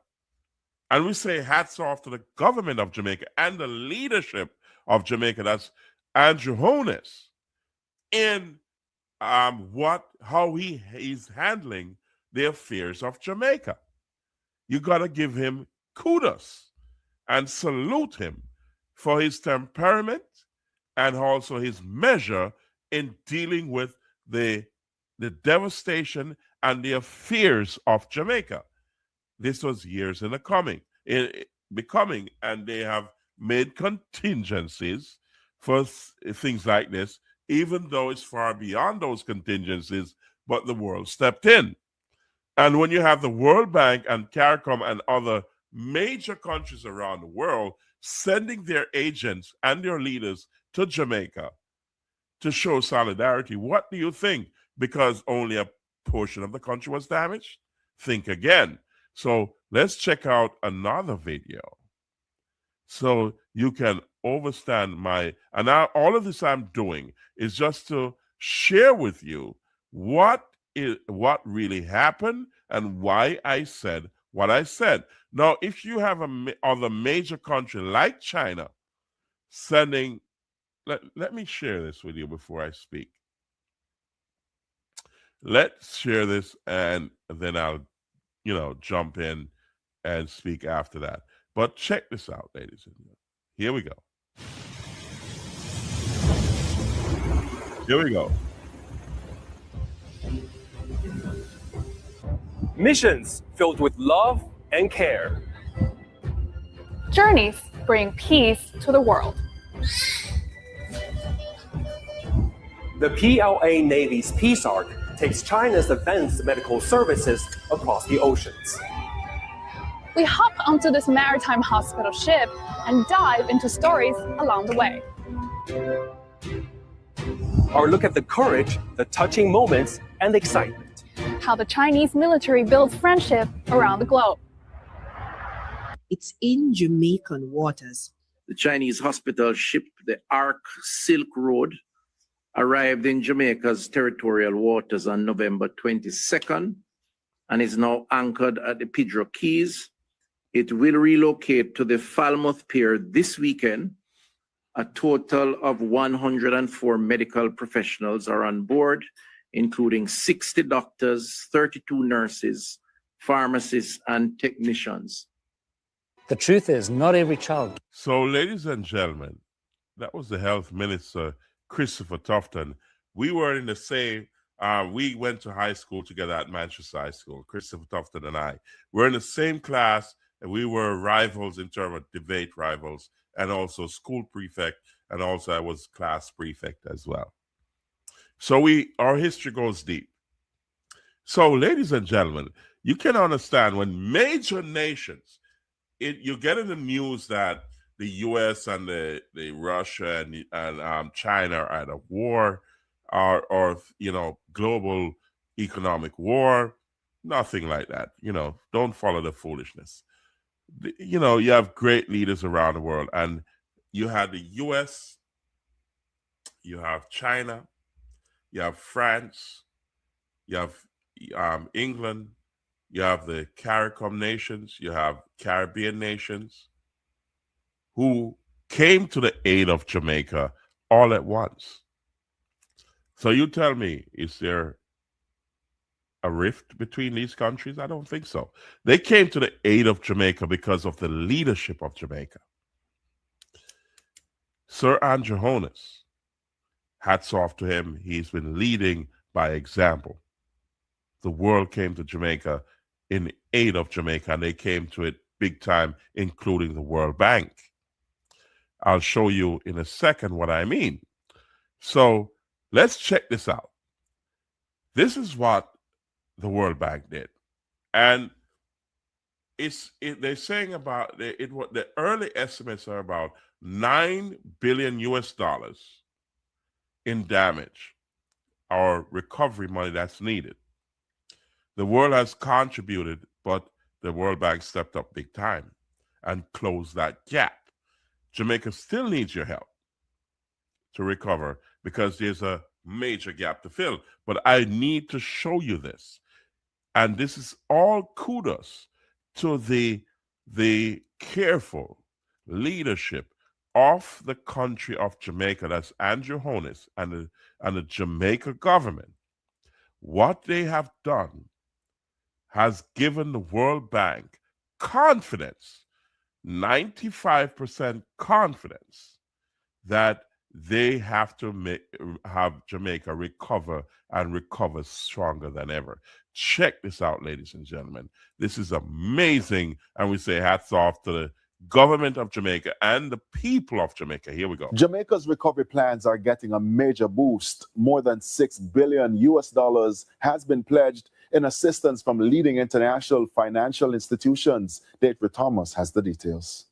And we say hats off to the government of Jamaica and the leadership of Jamaica. That's Andrew Holness, in how he is handling the affairs of Jamaica. You got to give him kudos and salute him for his temperament and also his measure in dealing with the devastation and the affairs of Jamaica. This was years in the becoming, and they have made contingencies for things like this, even though it's far beyond those contingencies, but the world stepped in. And when you have the World Bank and CARICOM and other major countries around the world sending their agents and their leaders to Jamaica to show solidarity, what do you think? Because only a portion of the country was damaged? Think again. So let's check out another video so you can understand and now all of this I'm doing is just to share with you what really happened and why I said what I said. Now, if you have other major country like China sending, let me share this with you before I speak. Let's share this, and then I'll jump in and speak after that. But check this out, ladies and gentlemen. Here we go. Here we go. Missions filled with love and care. Journeys bring peace to the world. The PLA Navy's Peace Ark takes China's advanced medical services across the oceans. We hop onto this maritime hospital ship and dive into stories along the way. Or look at the courage, the touching moments, and the excitement. How the Chinese military builds friendship around the globe. It's in Jamaican waters. The Chinese hospital ship, the Ark Silk Road, arrived in Jamaica's territorial waters on November 22nd and is now anchored at the Pedro Keys. It will relocate to the Falmouth Pier this weekend. A total of 104 medical professionals are on board, including 60 doctors, 32 nurses, pharmacists, and technicians. The truth is, not every child. So, ladies and gentlemen, that was the Health Minister, Christopher Tufton. We were in the same, we went to high school together at Manchester High School, Christopher Tufton and I. We're in the same class, and we were rivals in terms of debate rivals, and also school prefect, and also I was class prefect as well. So our history goes deep. So, ladies and gentlemen, you can understand when major nations, you get in the news that the U.S. and the Russia and China are at a war, or global economic war. Nothing like that. Don't follow the foolishness. You have great leaders around the world, and you have the U.S., you have China, you have France, you have England, you have the CARICOM nations, you have Caribbean nations who came to the aid of Jamaica all at once. So you tell me, is there a rift between these countries? I don't think so. They came to the aid of Jamaica because of the leadership of Jamaica. Sir Andrew Holness, hats off to him. He's been leading by example. The world came to Jamaica in aid of Jamaica, and they came to it big time, including the World Bank. I'll show you in a second what I mean. So let's check this out. This is what the World Bank did. And they're saying about the early estimates are about $9 billion in damage or recovery money that's needed. The world has contributed, but the World Bank stepped up big time and closed that gap. Jamaica still needs your help to recover because there's a major gap to fill. But I need to show you this. And this is all kudos to the careful leadership of the country of Jamaica. That's Andrew Holness and the Jamaica government. What they have done has given the World Bank confidence, 95% confidence, that they have to have Jamaica recover and recover stronger than ever. Check this out, ladies and gentlemen. This is amazing, and we say hats off to the government of Jamaica and the people of Jamaica. Here we go. Jamaica's recovery plans are getting a major boost. More than $6 billion has been pledged in assistance from leading international financial institutions. Deidre Thomas has the details.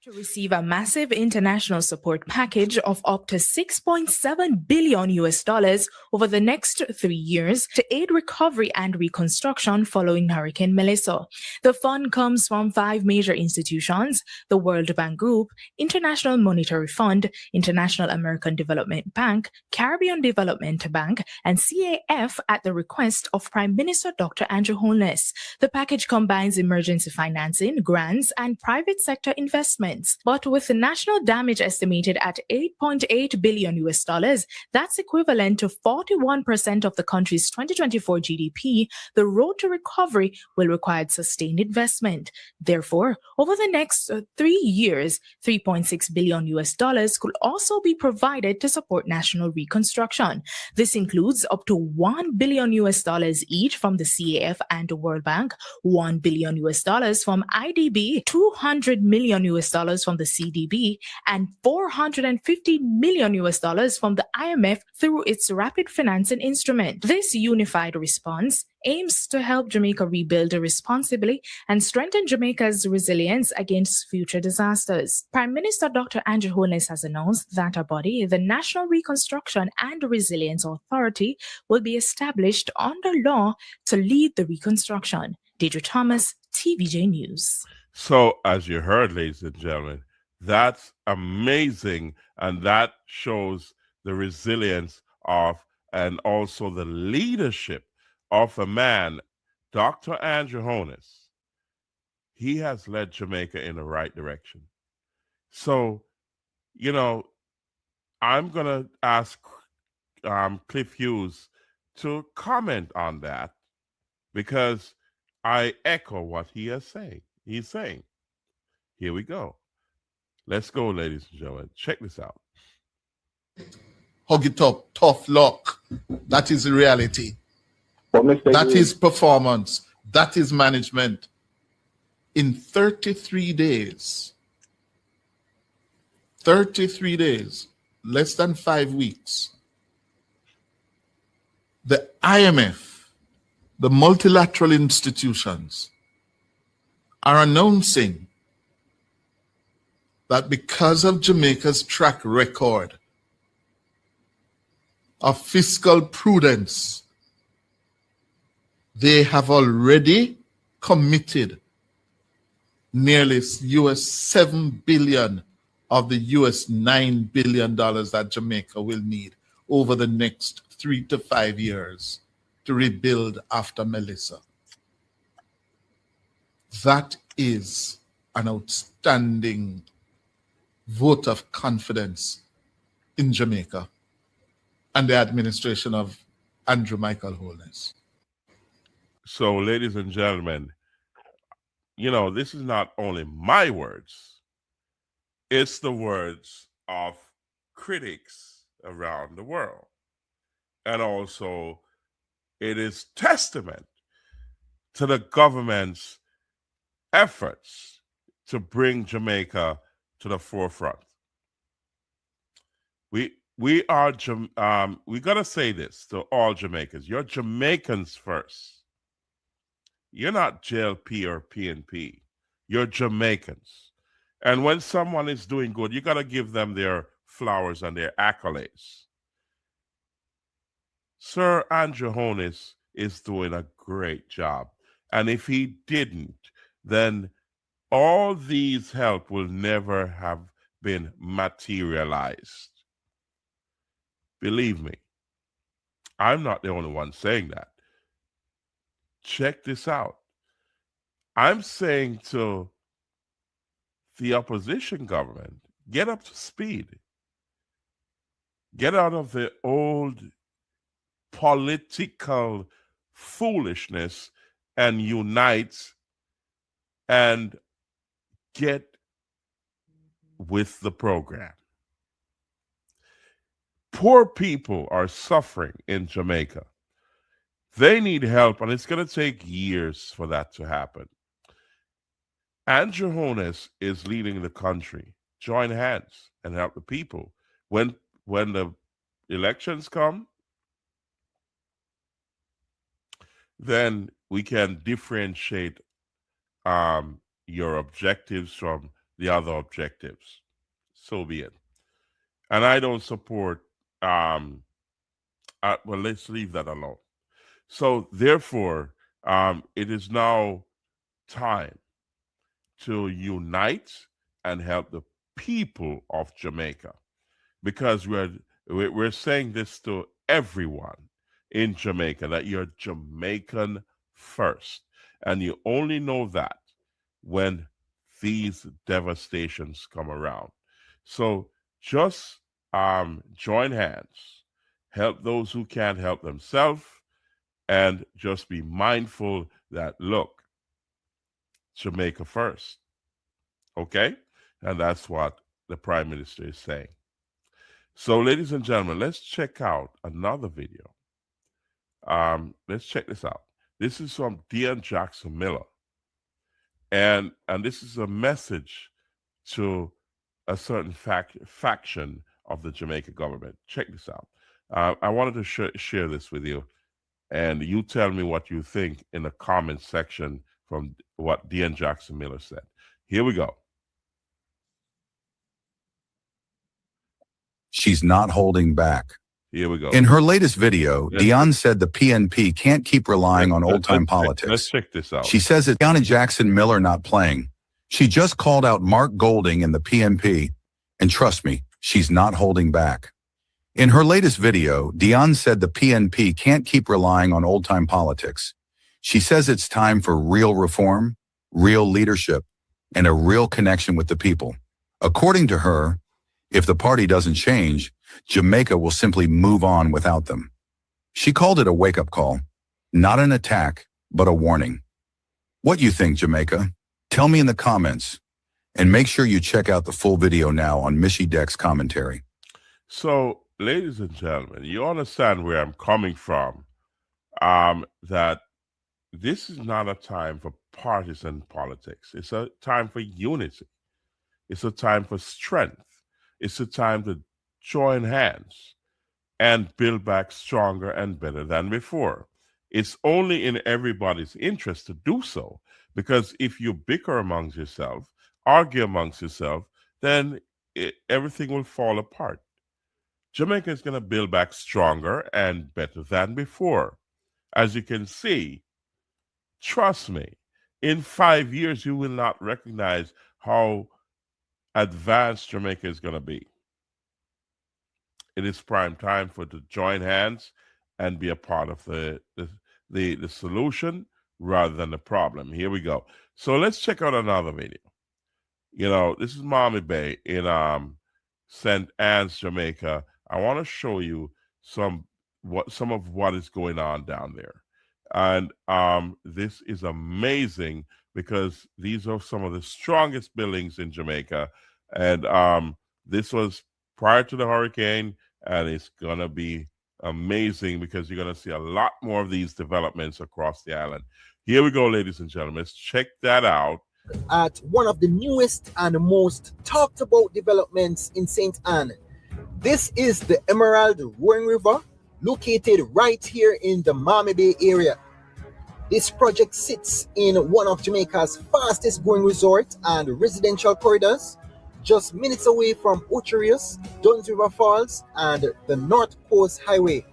To receive a massive international support package of up to $6.7 billion over the next 3 years to aid recovery and reconstruction following Hurricane Melissa. The fund comes from 5 major institutions: the World Bank Group, International Monetary Fund, International American Development Bank, Caribbean Development Bank, and CAF at the request of Prime Minister Dr. Andrew Holness. The package combines emergency financing, grants, and private sector investment. But with the national damage estimated at $8.8 billion, that's equivalent to 41% of the country's 2024 GDP, the road to recovery will require sustained investment. Therefore, over the next 3 years, $3.6 billion could also be provided to support national reconstruction. This includes up to $1 billion each from the CAF and the World Bank, $1 billion from IDB, $200 million from the CDB, and $450 million from the IMF through its rapid financing instrument. This unified response aims to help Jamaica rebuild responsibly and strengthen Jamaica's resilience against future disasters. Prime Minister Dr. Andrew Holness has announced that a body, the National Reconstruction and Resilience Authority, will be established under law to lead the reconstruction. Deidre Thomas, TVJ News. So, as you heard, ladies and gentlemen, that's amazing, and that shows the resilience of and also the leadership of a man, Dr. Andrew Holness. He has led Jamaica in the right direction. So, I'm going to ask Cliff Hughes to comment on that, because I echo what he is saying. he's saying. Here we go. Let's go, ladies and gentlemen. Check this out. Hug it up, tough luck. That is the reality. That is performance. That is management. In 33 days, less than 5 weeks, the IMF, the multilateral institutions, are announcing that because of Jamaica's track record of fiscal prudence, they have already committed nearly $7 billion of the $9 billion that Jamaica will need over the next 3 to 5 years to rebuild after Melissa. That is an outstanding vote of confidence in Jamaica and the administration of Andrew Michael Holness. So, ladies and gentlemen, you know, this is not only my words, it's the words of critics around the world. And also, it is testament to the government's efforts to bring Jamaica to the forefront. We gotta say this to all Jamaicans. You're Jamaicans first. You're not JLP or PNP. You're Jamaicans. And when someone is doing good, you gotta give them their flowers and their accolades. Sir Andrew Holness is doing a great job. And if he didn't, then all these help will never have been materialized. Believe me, I'm not the only one saying that. Check this out. I'm saying to the opposition government, get up to speed. Get out of the old political foolishness and unite and get with the program. Poor people are suffering in Jamaica. They need help, and it's going to take years for that to happen. Andrew Holness is leading the country. Join hands and help the people. When the elections come, then we can differentiate your objectives from the other objectives. So be it. And I don't support, well, let's leave that alone. So therefore, it is now time to unite and help the people of Jamaica, because we're saying this to everyone in Jamaica, that you're Jamaican first. And you only know that when these devastations come around. So just join hands, help those who can't help themselves, and just be mindful that, look, Jamaica first. Okay? And that's what the Prime Minister is saying. So, ladies and gentlemen, let's check out another video. Let's check this out. This is from Dean Jackson Miller. And this is a message to a certain faction of the Jamaica government. Check this out. I wanted to share this with you, and you tell me what you think in the comment section from what Dean Jackson Miller said. Here we go. She's not holding back. Here we go. In her latest video, Dion said the PNP can't keep relying on old-time politics. Let's check this out. She says it's Deanna Jackson Miller not playing. She just called out Mark Golding in the PNP, and trust me, she's not holding back. In her latest video, Dion said the PNP can't keep relying on old-time politics. She says it's time for real reform, real leadership, and a real connection with the people. According to her, if the party doesn't change, Jamaica will simply move on without them. She called it a wake-up call, not an attack, but a warning. What you think, Jamaica? Tell me in the comments, and make sure you check out the full video now on Mishi Deck's commentary. So, ladies and gentlemen, you understand where I'm coming from, that this is not a time for partisan politics. It's a time for unity. It's a time for strength. It's a time to join hands and build back stronger and better than before. It's only in everybody's interest to do so, because if you bicker amongst yourself, argue amongst yourself, then everything will fall apart. Jamaica is going to build back stronger and better than before. As you can see, trust me, in 5 years, you will not recognize how advanced Jamaica is going to be. It is prime time for to join hands and be a part of the solution rather than the problem. Here we go. So let's check out another video. You know, this is Mommy Bay in St. Anne's, Jamaica. I want to show you some of what is going on down there. And this is amazing because these are some of the strongest buildings in Jamaica. And this was prior to the hurricane, and it's going to be amazing because you're going to see a lot more of these developments across the island. Here we go, ladies and gentlemen. Let's check that out. At one of the newest and most talked about developments in St. Anne. This is the Emerald Rowing River, located right here in the Mommy Bay area. This project sits in one of Jamaica's fastest growing resort and residential corridors, just minutes away from Ocherius, Duns River Falls, and the North Coast Highway.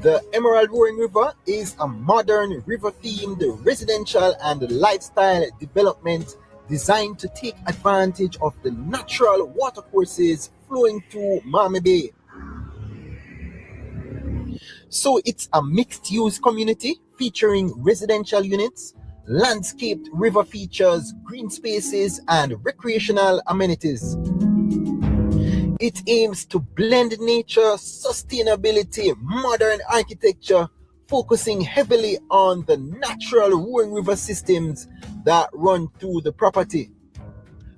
The Emerald Rowing River is a modern river-themed residential and lifestyle development designed to take advantage of the natural watercourses flowing through Mommy Bay. So it's a mixed-use community featuring residential units, landscaped river features, green spaces, and recreational amenities. It aims to blend nature, sustainability, modern architecture, focusing heavily on the natural rowing river systems that run through the property.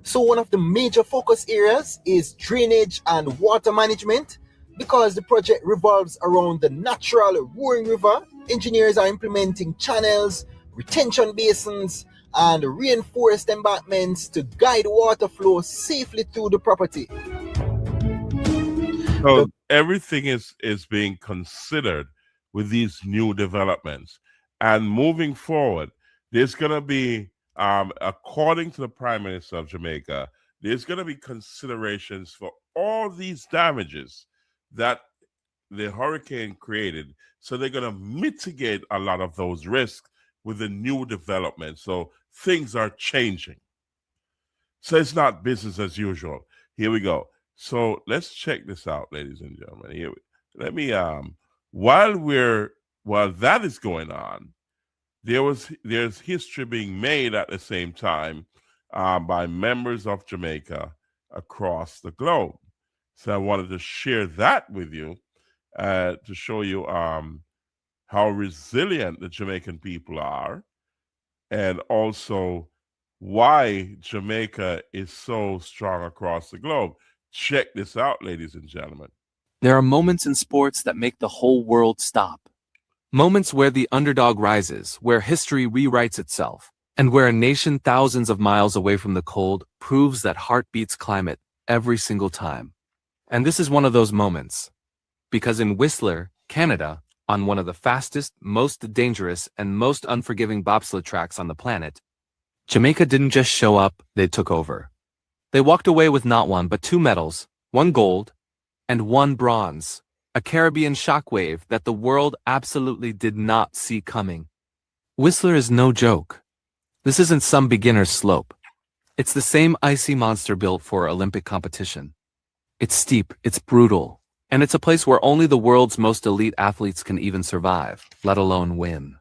So one of the major focus areas is drainage and water management. Because the project revolves around the natural rowing river, engineers are implementing channels, retention basins, and reinforced embankments to guide water flow safely through the property. So everything is being considered with these new developments. And moving forward, there's going to be, according to the Prime Minister of Jamaica, there's going to be considerations for all these damages that the hurricane created. So they're going to mitigate a lot of those risks with the new development. So things are changing. So it's not business as usual. Here we go. So let's check this out, ladies and gentlemen. Here, let me while that is going on, there's history being made at the same time by members of Jamaica across the globe. So I wanted to share that with you to show you how resilient the Jamaican people are, and also why Jamaica is so strong across the globe. Check this out, ladies and gentlemen. There are moments in sports that make the whole world stop. Moments where the underdog rises, where history rewrites itself, and where a nation thousands of miles away from the cold proves that heart beats climate every single time. And this is one of those moments. Because in Whistler, Canada, on one of the fastest, most dangerous, and most unforgiving bobsled tracks on the planet, Jamaica didn't just show up, they took over. They walked away with not one but 2 medals, 1 gold, and 1 bronze, a Caribbean shockwave that the world absolutely did not see coming. Whistler is no joke. This isn't some beginner's slope. It's the same icy monster built for Olympic competition. It's steep, it's brutal, and it's a place where only the world's most elite athletes can even survive, let alone win.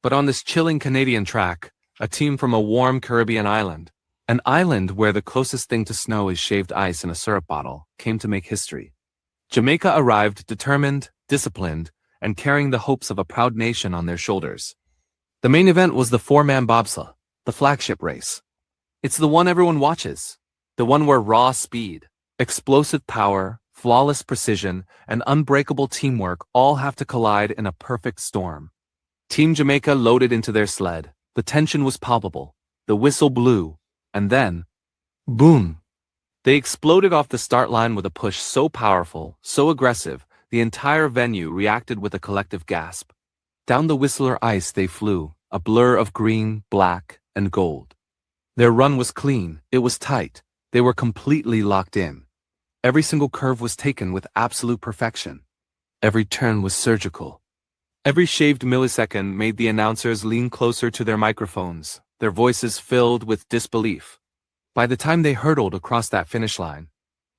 But on this chilling Canadian track, a team from a warm Caribbean island, an island where the closest thing to snow is shaved ice in a syrup bottle, came to make history. Jamaica arrived determined, disciplined, and carrying the hopes of a proud nation on their shoulders. The main event was the 4-man bobsleigh, the flagship race. It's the one everyone watches, the one where raw speed, explosive power, flawless precision, and unbreakable teamwork all have to collide in a perfect storm. Team Jamaica loaded into their sled. The tension was palpable. The whistle blew, and then, boom! They exploded off the start line with a push so powerful, so aggressive, the entire venue reacted with a collective gasp. Down the Whistler ice they flew, a blur of green, black, and gold. Their run was clean, it was tight, they were completely locked in. Every single curve was taken with absolute perfection. Every turn was surgical. Every shaved millisecond made the announcers lean closer to their microphones, their voices filled with disbelief. By the time they hurtled across that finish line,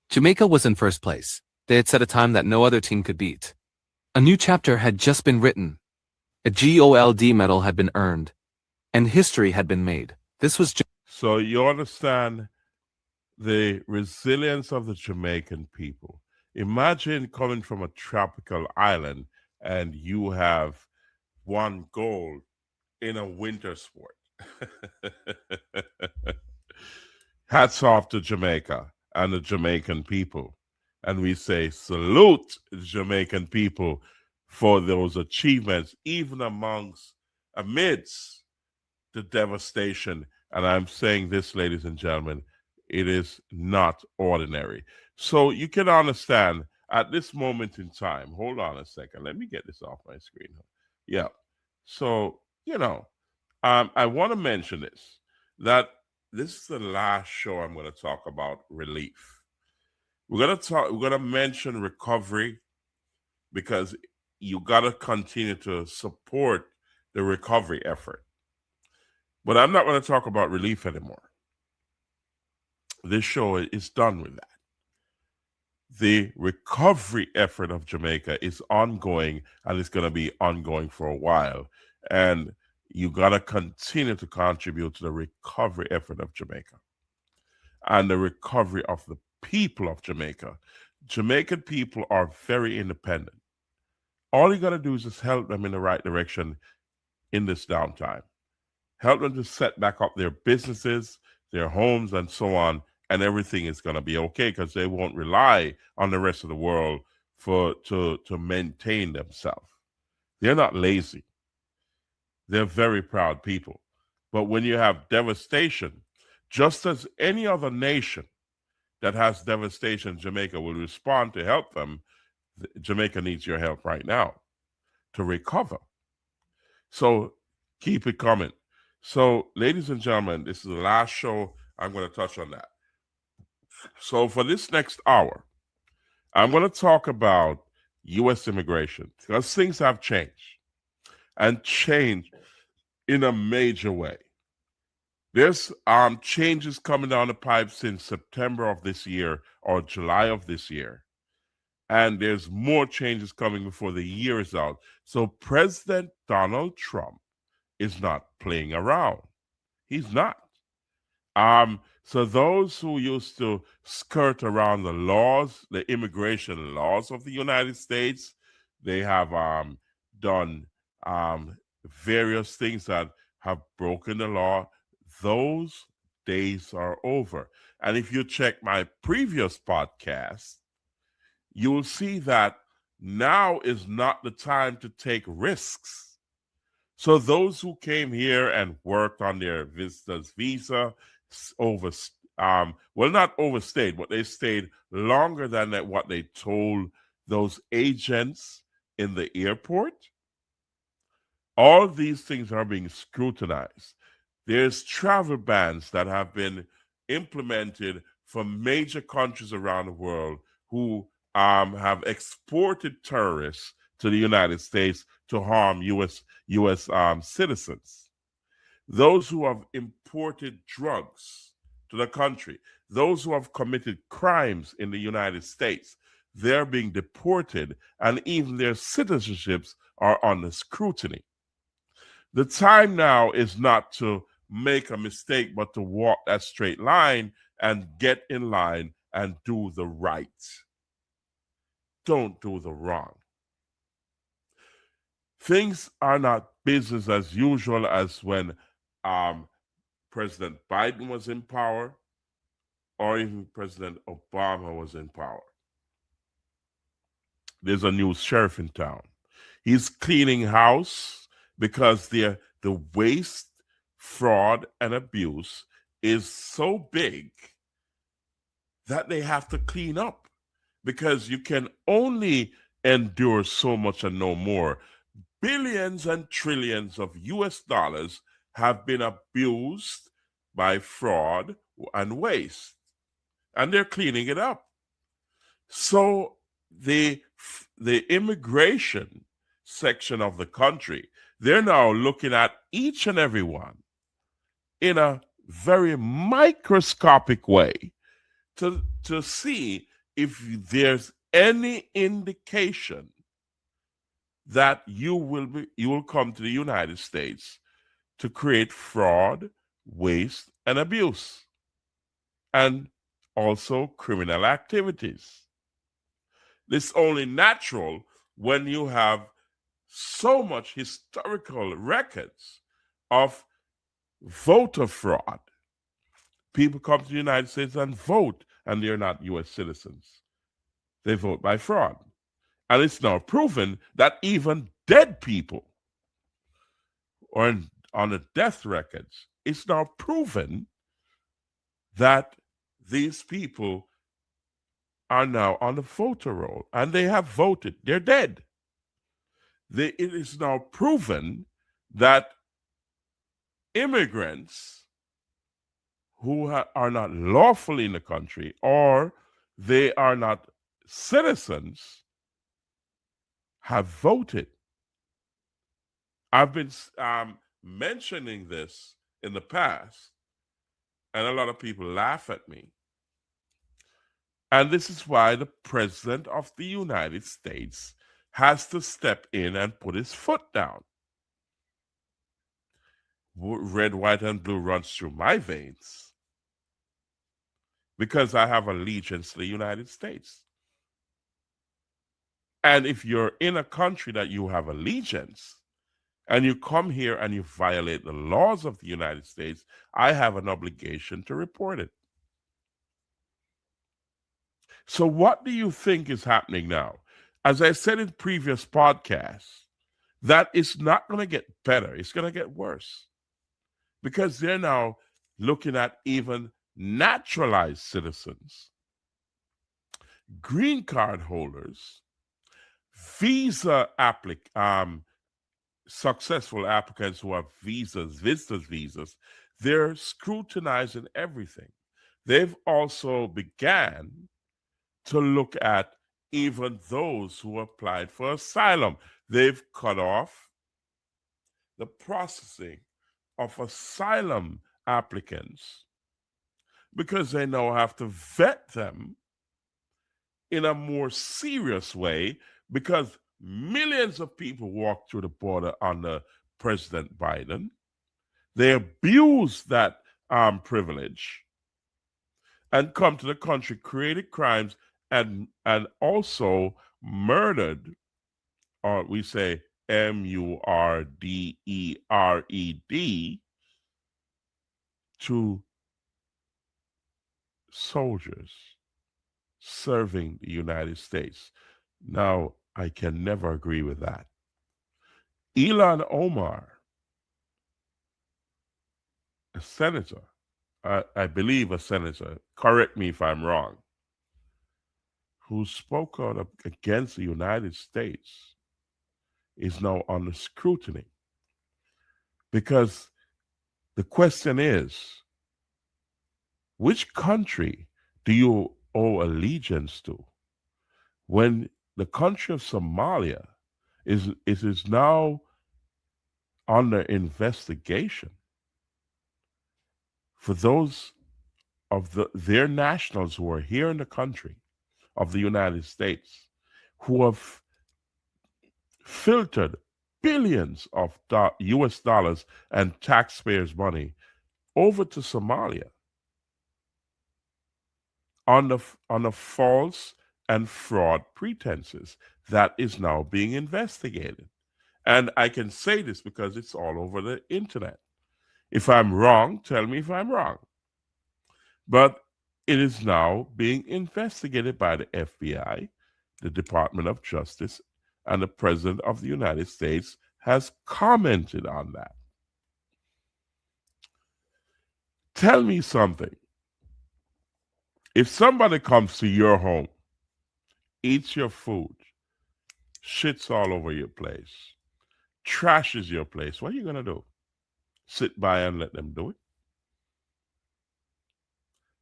Jamaica was in first place. They had set a time that no other team could beat. A new chapter had just been written. A gold medal had been earned. And history had been made. This was So you understand the resilience of the Jamaican people. Imagine coming from a tropical island and you have won gold in a winter sport. Hats off to Jamaica and the Jamaican people. And we say salute the Jamaican people for those achievements, even amidst the devastation. And I'm saying this, ladies and gentlemen, it is not ordinary. So you can understand at this moment in time, hold on a second, let me get this off my screen. Yeah. So, I want to mention this, that this is the last show I'm going to talk about relief. We're going to mention recovery because you got to continue to support the recovery effort. But I'm not going to talk about relief anymore. This show is done with that. The recovery effort of Jamaica is ongoing, and it's going to be ongoing for a while. And you got to continue to contribute to the recovery effort of Jamaica and the recovery of the people of Jamaica. Jamaican people are very independent. All you got to do is just help them in the right direction in this downtime. Help them to set back up their businesses, their homes, and so on, and everything is going to be okay because they won't rely on the rest of the world to maintain themselves. They're not lazy. They're very proud people. But when you have devastation, just as any other nation that has devastation, Jamaica will respond to help them. Jamaica needs your help right now to recover. So keep it coming. So, ladies and gentlemen, this is the last show. I'm going to touch on that. So for this next hour, I'm going to talk about U.S. immigration because things have changed and changed in a major way. There's changes coming down the pipe since September of this year or July of this year. And there's more changes coming before the year is out. So President Donald Trump is not playing around. He's not. So those who used to skirt around the laws, the immigration laws of the United States, they have done various things that have broken the law. Those days are over. And if you check my previous podcast, you will see that now is not the time to take risks. So those who came here and worked on their visitor's visa, not overstayed, but they stayed longer than what they told those agents in the airport. All these things are being scrutinized. There's travel bans that have been implemented from major countries around the world who have exported terrorists to the United States to harm U.S. citizens. Those who have imported drugs to the country, those who have committed crimes in the United States, they're being deported, and even their citizenships are under scrutiny. The time now is not to make a mistake, but to walk that straight line and get in line and do the right. Don't do the wrong. Things are not business as usual as when President Biden was in power or even President Obama was in power. There's a new sheriff in town. He's cleaning house because the waste, fraud, and abuse is so big that they have to clean up, because you can only endure so much and no more. Billions and trillions of US dollars have been abused by fraud and waste, and they're cleaning it up. So the immigration section of the country, they're now looking at each and every one in a very microscopic way to see if there's any indication that you will come to the United States to create fraud, waste, and abuse, and also criminal activities. This is only natural when you have so much historical records of voter fraud. People come to the United States and vote, and they're not U.S. citizens. They vote by fraud. And it's now proven that even dead people or on the death records, it's now proven that these people are now on the voter roll and they have voted. They're dead. It is now proven that immigrants who are not lawfully in the country or they are not citizens have voted. I've been mentioning this in the past, and a lot of people laugh at me. And this is why the President of the United States has to step in and put his foot down. Red, white, and blue runs through my veins because I have allegiance to the United States. And if you're in a country that you have allegiance and you come here and you violate the laws of the United States, I have an obligation to report it. So what do you think is happening now? As I said in previous podcasts, that is not going to get better. It's going to get worse because they're now looking at even naturalized citizens, green card holders, successful applicants who have visitors visas. They're scrutinizing everything. They've also began to look at even those who applied for asylum. They've cut off the processing of asylum applicants because they now have to vet them in a more serious way, because millions of people walk through the border under President Biden. They abuse that privilege and come to the country, created crimes, and also murdered, or we say MURDERED, to soldiers serving the United States. Now, I can never agree with that. Ilhan Omar, a senator, I believe a senator, correct me if I'm wrong, who spoke out against the United States, is now under scrutiny. Because the question is, which country do you owe allegiance to? When the country of Somalia is now under investigation for those of their nationals who are here in the country of the United States, who have filtered billions of US dollars and taxpayers' money over to Somalia on the false and fraud pretenses. That is now being investigated. And I can say this because it's all over the internet. If I'm wrong, tell me if I'm wrong. But it is now being investigated by the FBI, the Department of Justice, and the President of the United States has commented on that. Tell me something. If somebody comes to your home, eats your food, shits all over your place, trashes your place, what are you going to do? Sit by and let them do it?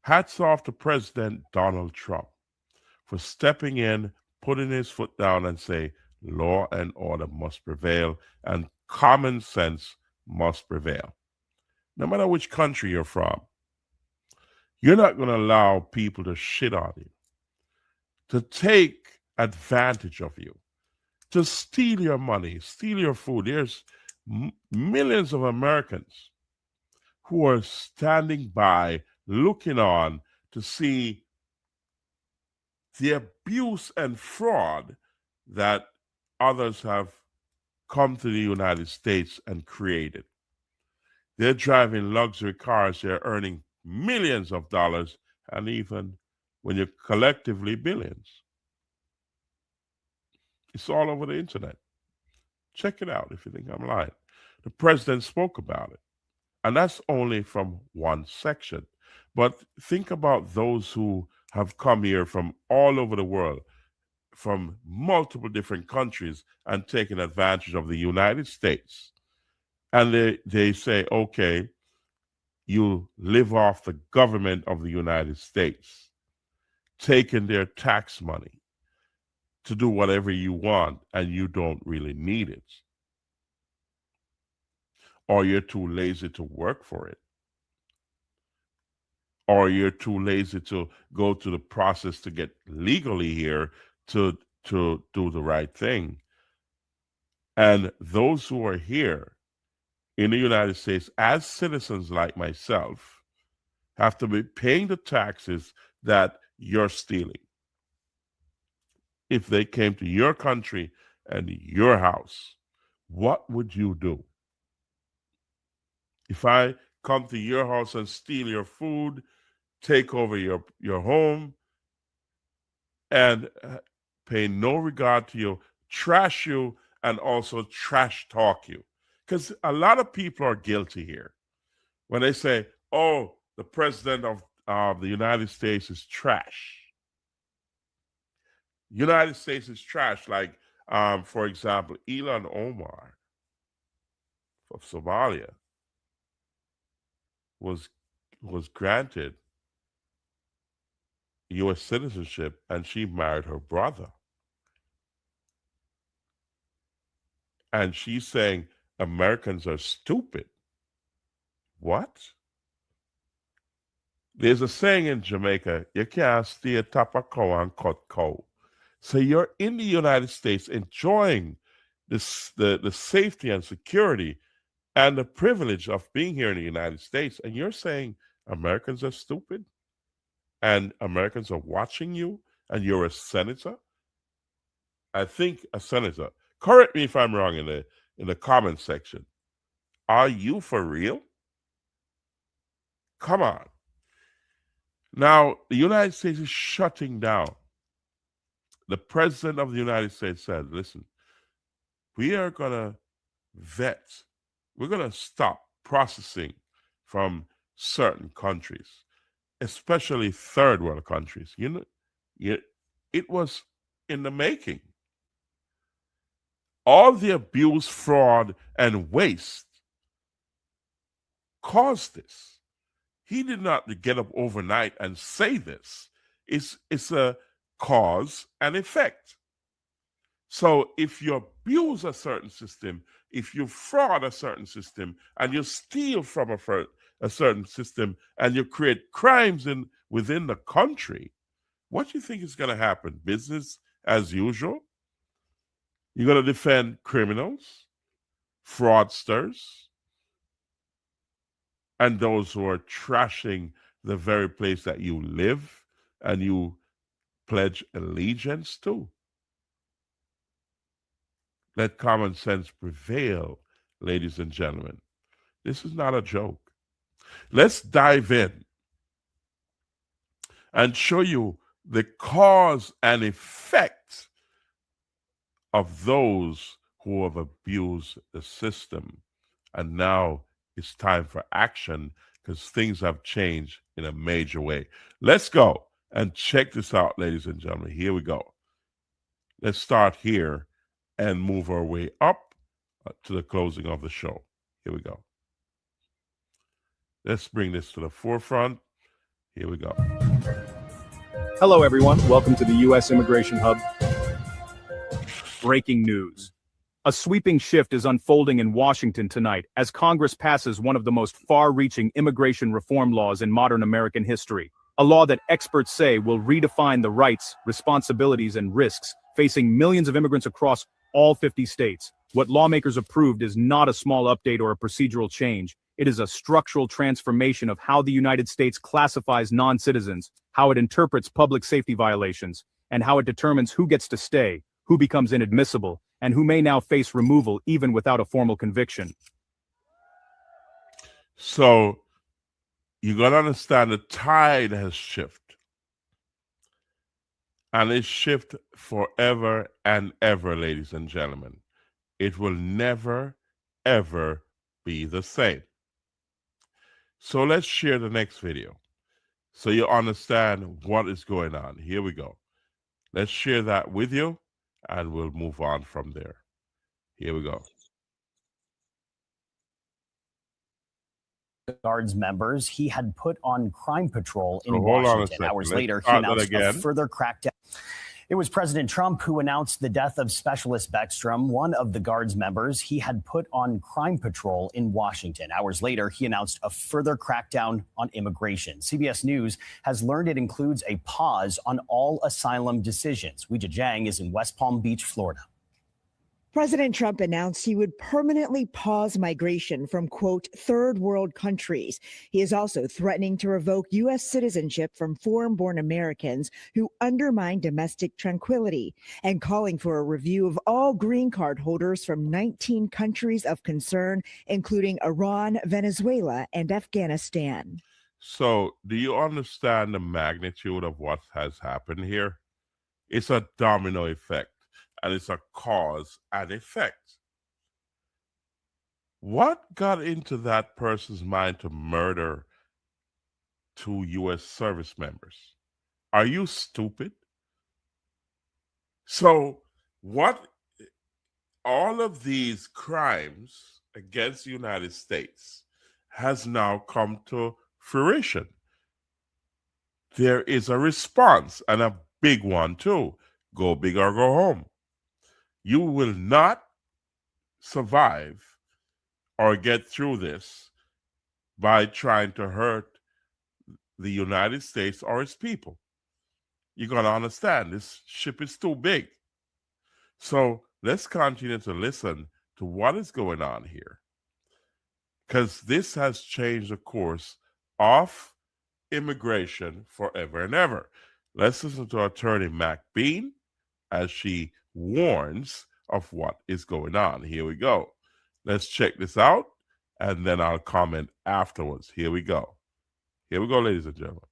Hats off to President Donald Trump for stepping in, putting his foot down and say, law and order must prevail and common sense must prevail. No matter which country you're from, you're not going to allow people to shit on you, to take advantage of you, to steal your money, steal your food. There's millions of Americans who are standing by, looking on to see the abuse and fraud that others have come to the United States and created. They're driving luxury cars, they're earning millions of dollars, and even when you're collectively billions. It's all over the internet. Check it out if you think I'm lying. The president spoke about it. And that's only from one section. But think about those who have come here from all over the world, from multiple different countries, and taken advantage of the United States. And they say, okay, you live off the government of the United States, taking their tax money to do whatever you want, and you don't really need it. Or you're too lazy to work for it. Or you're too lazy to go through the process to get legally here to do the right thing. And those who are here in the United States as citizens like myself have to be paying the taxes that you're stealing. If they came to your country and your house, what would you do? If I come to your house and steal your food, take over your home, and pay no regard to you, trash you, and also trash talk you. Because a lot of people are guilty here. When they say, oh, the president of the United States is trash. United States is trash. Like, for example, Ilhan Omar of Somalia was granted U.S. citizenship, and she married her brother. And she's saying Americans are stupid. What? There's a saying in Jamaica, you can't stay atop a cow and cut cow. So you're in the United States enjoying the safety and security and the privilege of being here in the United States, and you're saying Americans are stupid and Americans are watching you, and you're a senator? I think a senator. Correct me if I'm wrong in the comment section. Are you for real? Come on. Now, the United States is shutting down. The president of the United States said, listen, we are going to vet. We're going to stop processing from certain countries, especially third world countries. It was in the making. All the abuse, fraud, and waste caused this. He did not get up overnight and say this. It's a cause and effect. So if you abuse a certain system, if you fraud a certain system, and you steal from a certain system, and you create crimes within the country, what do you think is going to happen? Business as usual? You're going to defend criminals, fraudsters, and those who are trashing the very place that you live and you pledge allegiance to? Let common sense prevail, ladies and gentlemen. This is not a joke. Let's dive in and show you the cause and effect of those who have abused the system. And now it's time for action because things have changed in a major way. Let's go and check this out, ladies and gentlemen. Here we go. Let's start here and move our way up to the closing of the show. Here we go. Let's bring this to the forefront. Here we go. Hello, everyone. Welcome to the U.S. Immigration Hub. Breaking news. A sweeping shift is unfolding in Washington tonight as Congress passes one of the most far-reaching immigration reform laws in modern American history. A law that experts say will redefine the rights, responsibilities, and risks facing millions of immigrants across all 50 states. What lawmakers approved is not a small update or a procedural change. It is a structural transformation of how the United States classifies non-citizens, how it interprets public safety violations, and how it determines who gets to stay, who becomes inadmissible, and who may now face removal even without a formal conviction. So you got to understand the tide has shifted. And it shifts forever and ever, ladies and gentlemen. It will never, ever be the same. So let's share the next video so you understand what is going on. Here we go. Let's share that with you and we'll move on from there. Here we go. Guards members he had put on crime patrol in So hold on a Washington. second. Hours Let's later, he start that announced a again. further crackdown. It was President Trump who announced the death of Specialist Beckstrom, one of the Guards members he had put on crime patrol in Washington. Hours later, he announced a further crackdown on immigration. CBS News has learned it includes a pause on all asylum decisions. Weijia Jiang is in West Palm Beach, Florida. President Trump announced he would permanently pause migration from, quote, third world countries. He is also threatening to revoke U.S. citizenship from foreign-born Americans who undermine domestic tranquility and calling for a review of all green card holders from 19 countries of concern, including Iran, Venezuela, and Afghanistan. So do you understand the magnitude of what has happened here? It's a domino effect. And it's a cause and effect. What got into that person's mind to murder 2 U.S. service members? Are you stupid? So what all of these crimes against the United States has now come to fruition. There is a response, and a big one too. Go big or go home. You will not survive or get through this by trying to hurt the United States or its people. You're going to understand this ship is too big. So let's continue to listen to what is going on here, because this has changed the course of immigration forever and ever. Let's listen to Attorney Mac Bean as she warns of what is going on. Here we go. Let's check this out, and then I'll comment afterwards. Here we go. Here we go, ladies and gentlemen.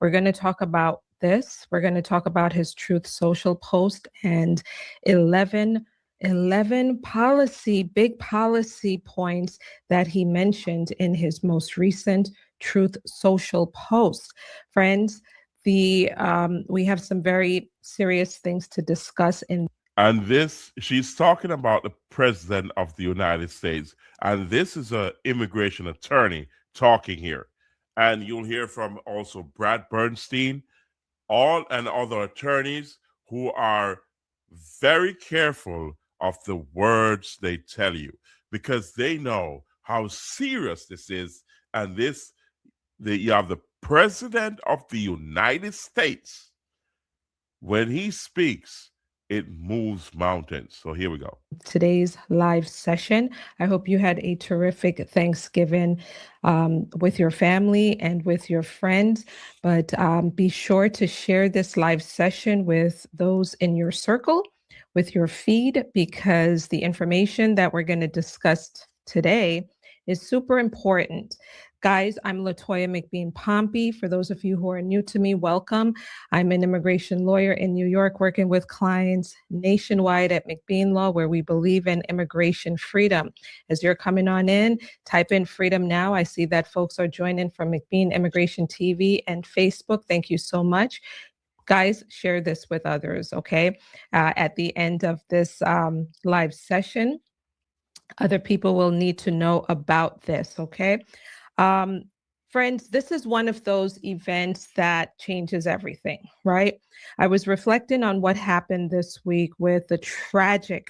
We're going to talk about this. We're going to talk about his Truth Social post and 11 big policy points that he mentioned in his most recent Truth Social post. Friends, we have some very serious things to discuss in. And this, she's talking about the President of the United States. And this is an immigration attorney talking here. And you'll hear from also Brad Bernstein, all and other attorneys who are very careful of the words they tell you, because they know how serious this is. And you have the President of the United States. When he speaks, it moves mountains. So here we go. Today's live session. I hope you had a terrific Thanksgiving with your family and with your friends. But be sure to share this live session with those in your circle, with your feed, because the information that we're going to discuss today is super important. Guys, I'm Latoya McBean Pompey. For those of you who are new to me, welcome. I'm an immigration lawyer in New York, working with clients nationwide at McBean Law, where we believe in immigration freedom. As you're coming on in, type in freedom now. I see that folks are joining from McBean Immigration TV and Facebook. Thank you so much. Guys, share this with others, okay? At the end of this live session, other people will need to know about this, okay? Friends, this is one of those events that changes everything, right? I was reflecting on what happened this week with the tragic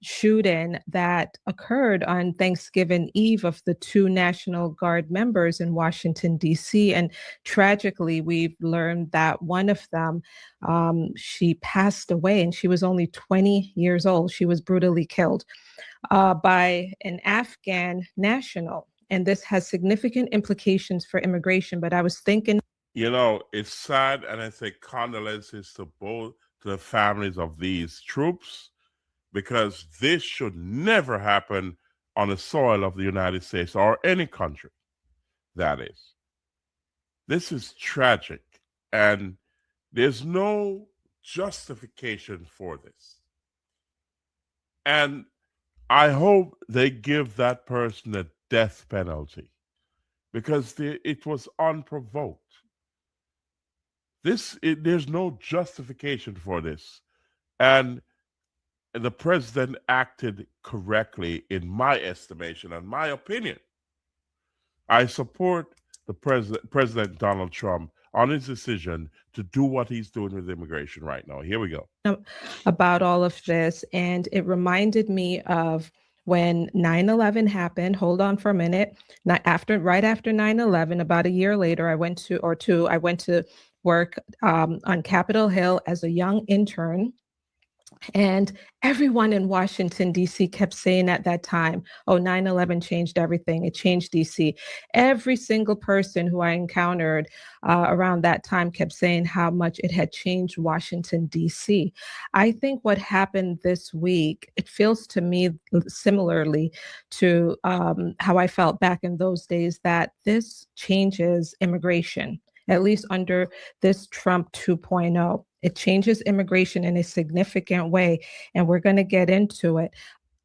shooting that occurred on Thanksgiving Eve of the 2 National Guard members in Washington, D.C. And tragically, we've learned that one of them, she passed away, and she was only 20 years old. She was brutally killed by an Afghan national. And this has significant implications for immigration. But I was thinking, you know, it's sad, and I say condolences to the families of these troops, because this should never happen on the soil of the United States or any country, that is. This is tragic, and there's no justification for this. And I hope they give that person a death penalty, because it was unprovoked. There's no justification for this. And the president acted correctly, in my estimation and my opinion. I support the President Donald Trump on his decision to do what he's doing with immigration right now. Here we go. About all of this, and it reminded me of when 9/11 happened. Hold on for a minute. Right after 9/11, about a year later, I went to work on Capitol Hill as a young intern. And everyone in Washington, D.C. kept saying at that time, oh, 9/11 changed everything. It changed D.C. Every single person who I encountered around that time kept saying how much it had changed Washington, D.C. I think what happened this week, it feels to me similarly to how I felt back in those days, that this changes immigration, at least under this Trump 2.0. It changes immigration in a significant way, and we're going to get into it.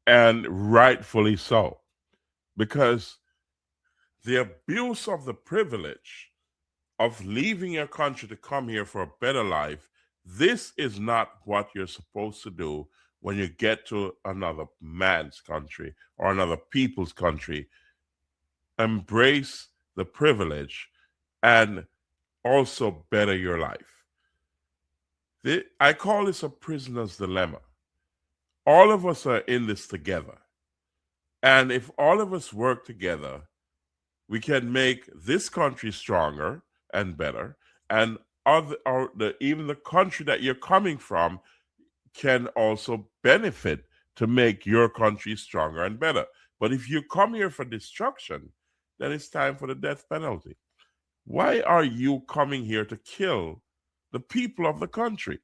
And rightfully so, because the abuse of the privilege of leaving your country to come here for a better life, this is not what you're supposed to do when you get to another man's country or another people's country. Embrace the privilege and also better your life. I call this a prisoner's dilemma. All of us are in this together. And if all of us work together, we can make this country stronger and better. And even the country that you're coming from can also benefit to make your country stronger and better. But if you come here for destruction, then it's time for the death penalty. Why are you coming here to kill the people of the country?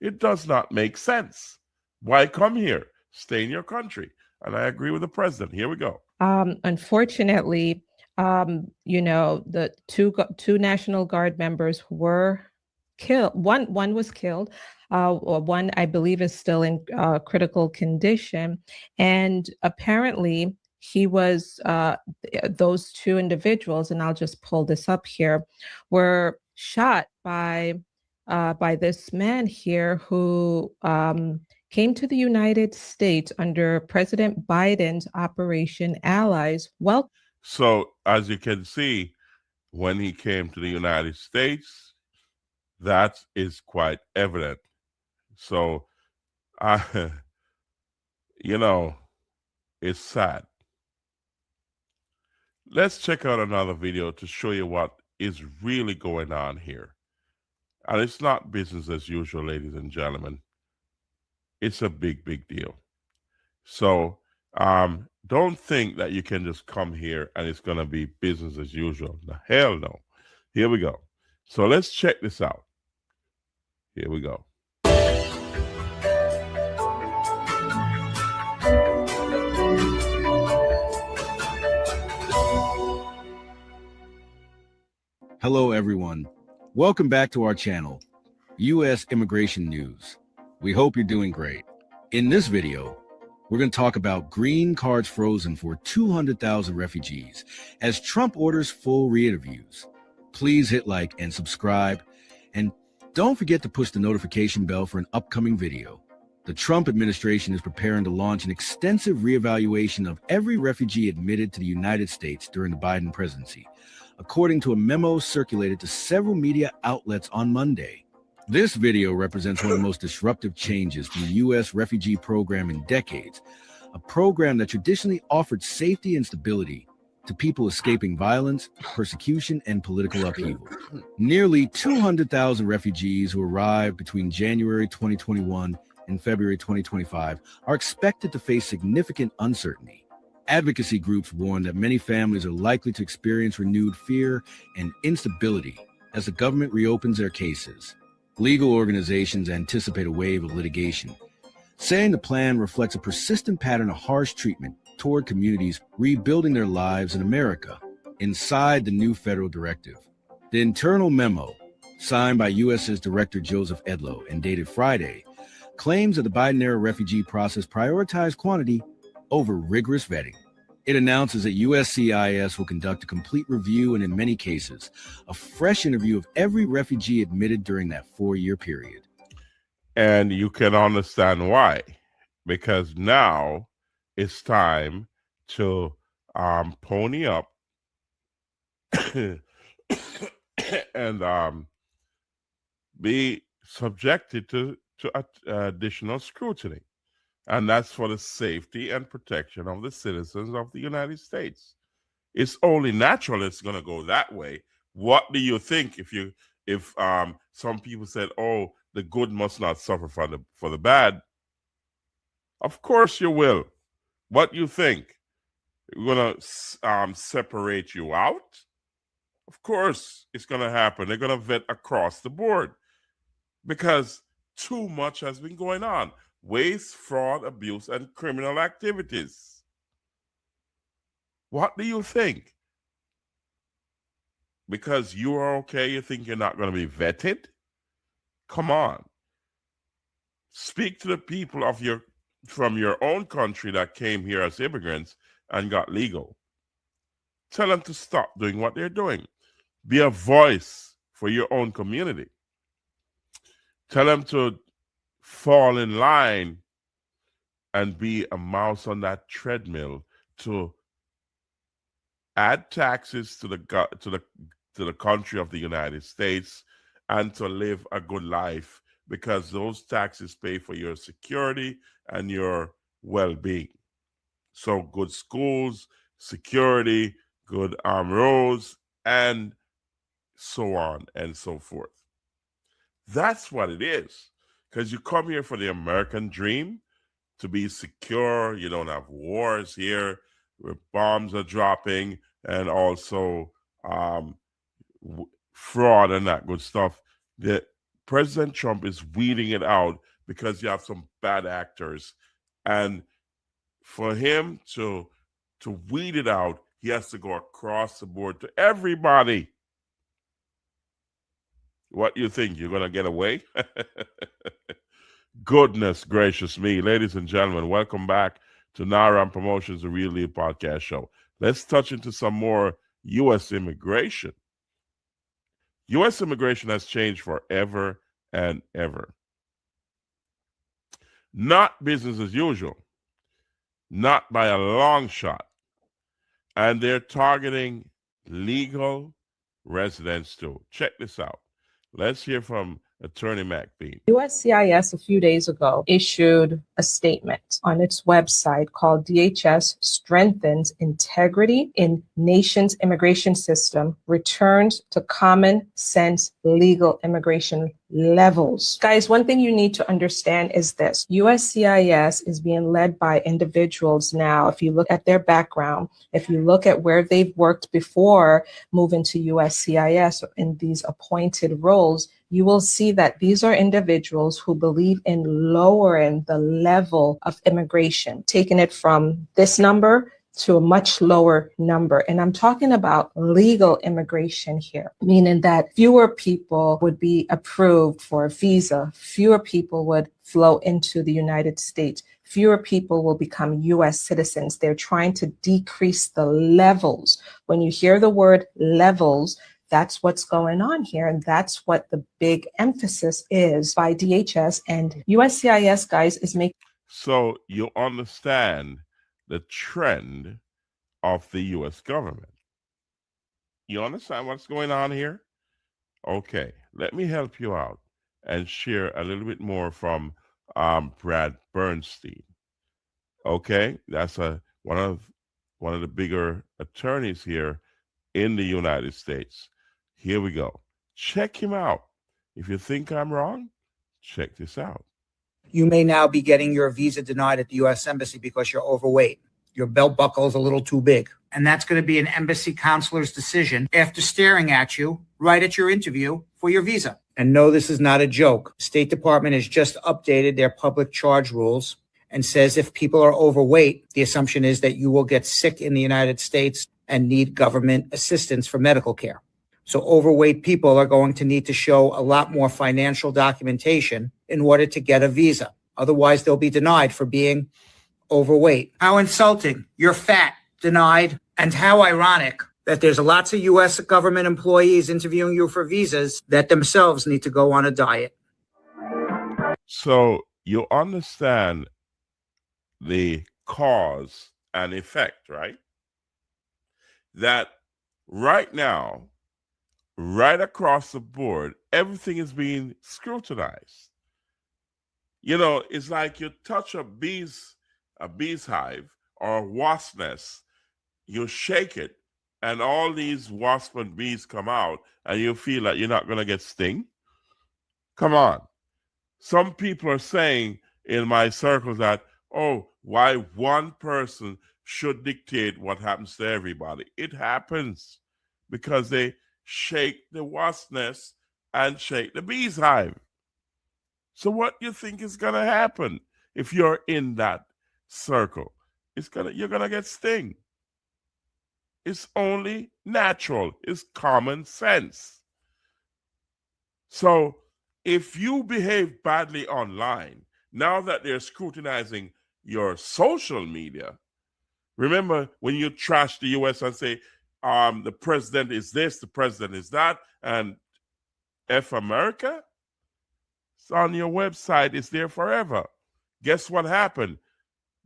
It does not make sense. Why come here? Stay in your country. And I agree with the president. Here we go. Unfortunately, the two National Guard members were killed. One was killed. One, I believe, is still in critical condition. And apparently, he was, those two individuals, and I'll just pull this up here, were shot by this man here who came to the United States under President Biden's Operation Allies. Well, so as you can see, when he came to the United States, that is quite evident. So, it's sad. Let's check out another video to show you what is really going on here. And it's not business as usual, ladies and gentlemen. It's a big, big deal. So don't think that you can just come here and it's going to be business as usual. The hell no. Here we go. So let's check this out. Here we go. Hello, everyone. Welcome back to our channel, U.S. Immigration News. We hope you're doing great. In this video, we're going to talk about green cards frozen for 200,000 refugees as Trump orders full re-interviews. Please hit like and subscribe, and don't forget to push the notification bell for an upcoming video. The Trump administration is preparing to launch an extensive reevaluation of every refugee admitted to the United States during the Biden presidency, according to a memo circulated to several media outlets on Monday. This video represents one of the most disruptive changes to the U.S. refugee program in decades, a program that traditionally offered safety and stability to people escaping violence, persecution, and political upheaval. Nearly 200,000 refugees who arrived between January 2021 and February 2025 are expected to face significant uncertainty. Advocacy groups warn that many families are likely to experience renewed fear and instability as the government reopens their cases. Legal organizations anticipate a wave of litigation, saying the plan reflects a persistent pattern of harsh treatment toward communities rebuilding their lives in America inside the new federal directive. The internal memo, signed by US's Director Joseph Edlow and dated Friday, claims that the Biden-era refugee process prioritized quantity over rigorous vetting. It announces that USCIS will conduct a complete review and, in many cases, a fresh interview of every refugee admitted during that 4-year period. And you can understand why. Because now it's time to pony up and be subjected to additional scrutiny. And that's for the safety and protection of the citizens of the United States. It's only natural it's going to go that way. What do you think if some people said, oh, the good must not suffer for the bad? Of course you will. What do you think? We're going to separate you out? Of course it's going to happen. They're going to vet across the board because too much has been going on. Waste, fraud, abuse, and criminal activities. What do you think? Because you are okay, you think you're not going to be vetted? Come on. Speak to the people from your own country that came here as immigrants and got legal. Tell them to stop doing what they're doing. Be a voice for your own community. Tell them to fall in line and be a mouse on that treadmill to add taxes to the country of the United States and to live a good life, because those taxes pay for your security and your well-being. So good schools, security, good roads, and so on and so forth. That's what it is. Because you come here for the American dream, to be secure. You don't have wars here where bombs are dropping, and also fraud and that good stuff. President Trump is weeding it out because you have some bad actors. And for him to weed it out, he has to go across the board to everybody. What do you think? You're going to get away? Goodness gracious me. Ladies and gentlemen, welcome back to RAMP Promotions, the Real Deal Podcast Show. Let's touch into some more U.S. immigration. U.S. immigration has changed forever and ever. Not business as usual. Not by a long shot. And they're targeting legal residents too. Check this out. Let's hear from Attorney McBean. USCIS a few days ago issued a statement on its website called DHS Strengthens Integrity in Nation's Immigration System, Returns to Common Sense Legal Immigration Levels. Guys, one thing you need to understand is this. USCIS is being led by individuals now. If you look at their background, if you look at where they've worked before moving to USCIS in these appointed roles, you will see that these are individuals who believe in lowering the level of immigration, taking it from this number to a much lower number. And I'm talking about legal immigration here, meaning that fewer people would be approved for a visa, fewer people would flow into the United States, fewer people will become US citizens. They're trying to decrease the levels. When you hear the word levels, that's what's going on here. And that's what the big emphasis is by DHS and USCIS, guys, is making. So you understand the trend of the U.S. government. You understand what's going on here? Okay, let me help you out and share a little bit more from Brad Bernstein. Okay, that's one of the bigger attorneys here in the United States. Here we go. Check him out. If you think I'm wrong, check this out. You may now be getting your visa denied at the U.S. Embassy because you're overweight. Your belt buckle is a little too big. And that's going to be an embassy counselor's decision after staring at you right at your interview for your visa. And no, this is not a joke. State Department has just updated their public charge rules and says if people are overweight, the assumption is that you will get sick in the United States and need government assistance for medical care. So overweight people are going to need to show a lot more financial documentation in order to get a visa. Otherwise, they'll be denied for being overweight. How insulting. You're fat, denied. And how ironic that there's lots of U.S. government employees interviewing you for visas that themselves need to go on a diet. So you understand the cause and effect, right? That right now, right across the board, everything is being scrutinized. You know, it's like you touch a bee's hive or a wasp nest, you shake it, and all these wasp and bees come out, and you feel like you're not going to get sting. Come on. Some people are saying in my circles that, oh, why one person should dictate what happens to everybody. It happens because they shake the wasp nest and shake the bee's hive. So what do you think is going to happen if you're in that circle? You're going to get sting. It's only natural. It's common sense. So if you behave badly online, now that they're scrutinizing your social media, remember when you trash the U.S. and say, the president is this, the president is that, and F America? It's on your website. It's there forever. Guess what happened?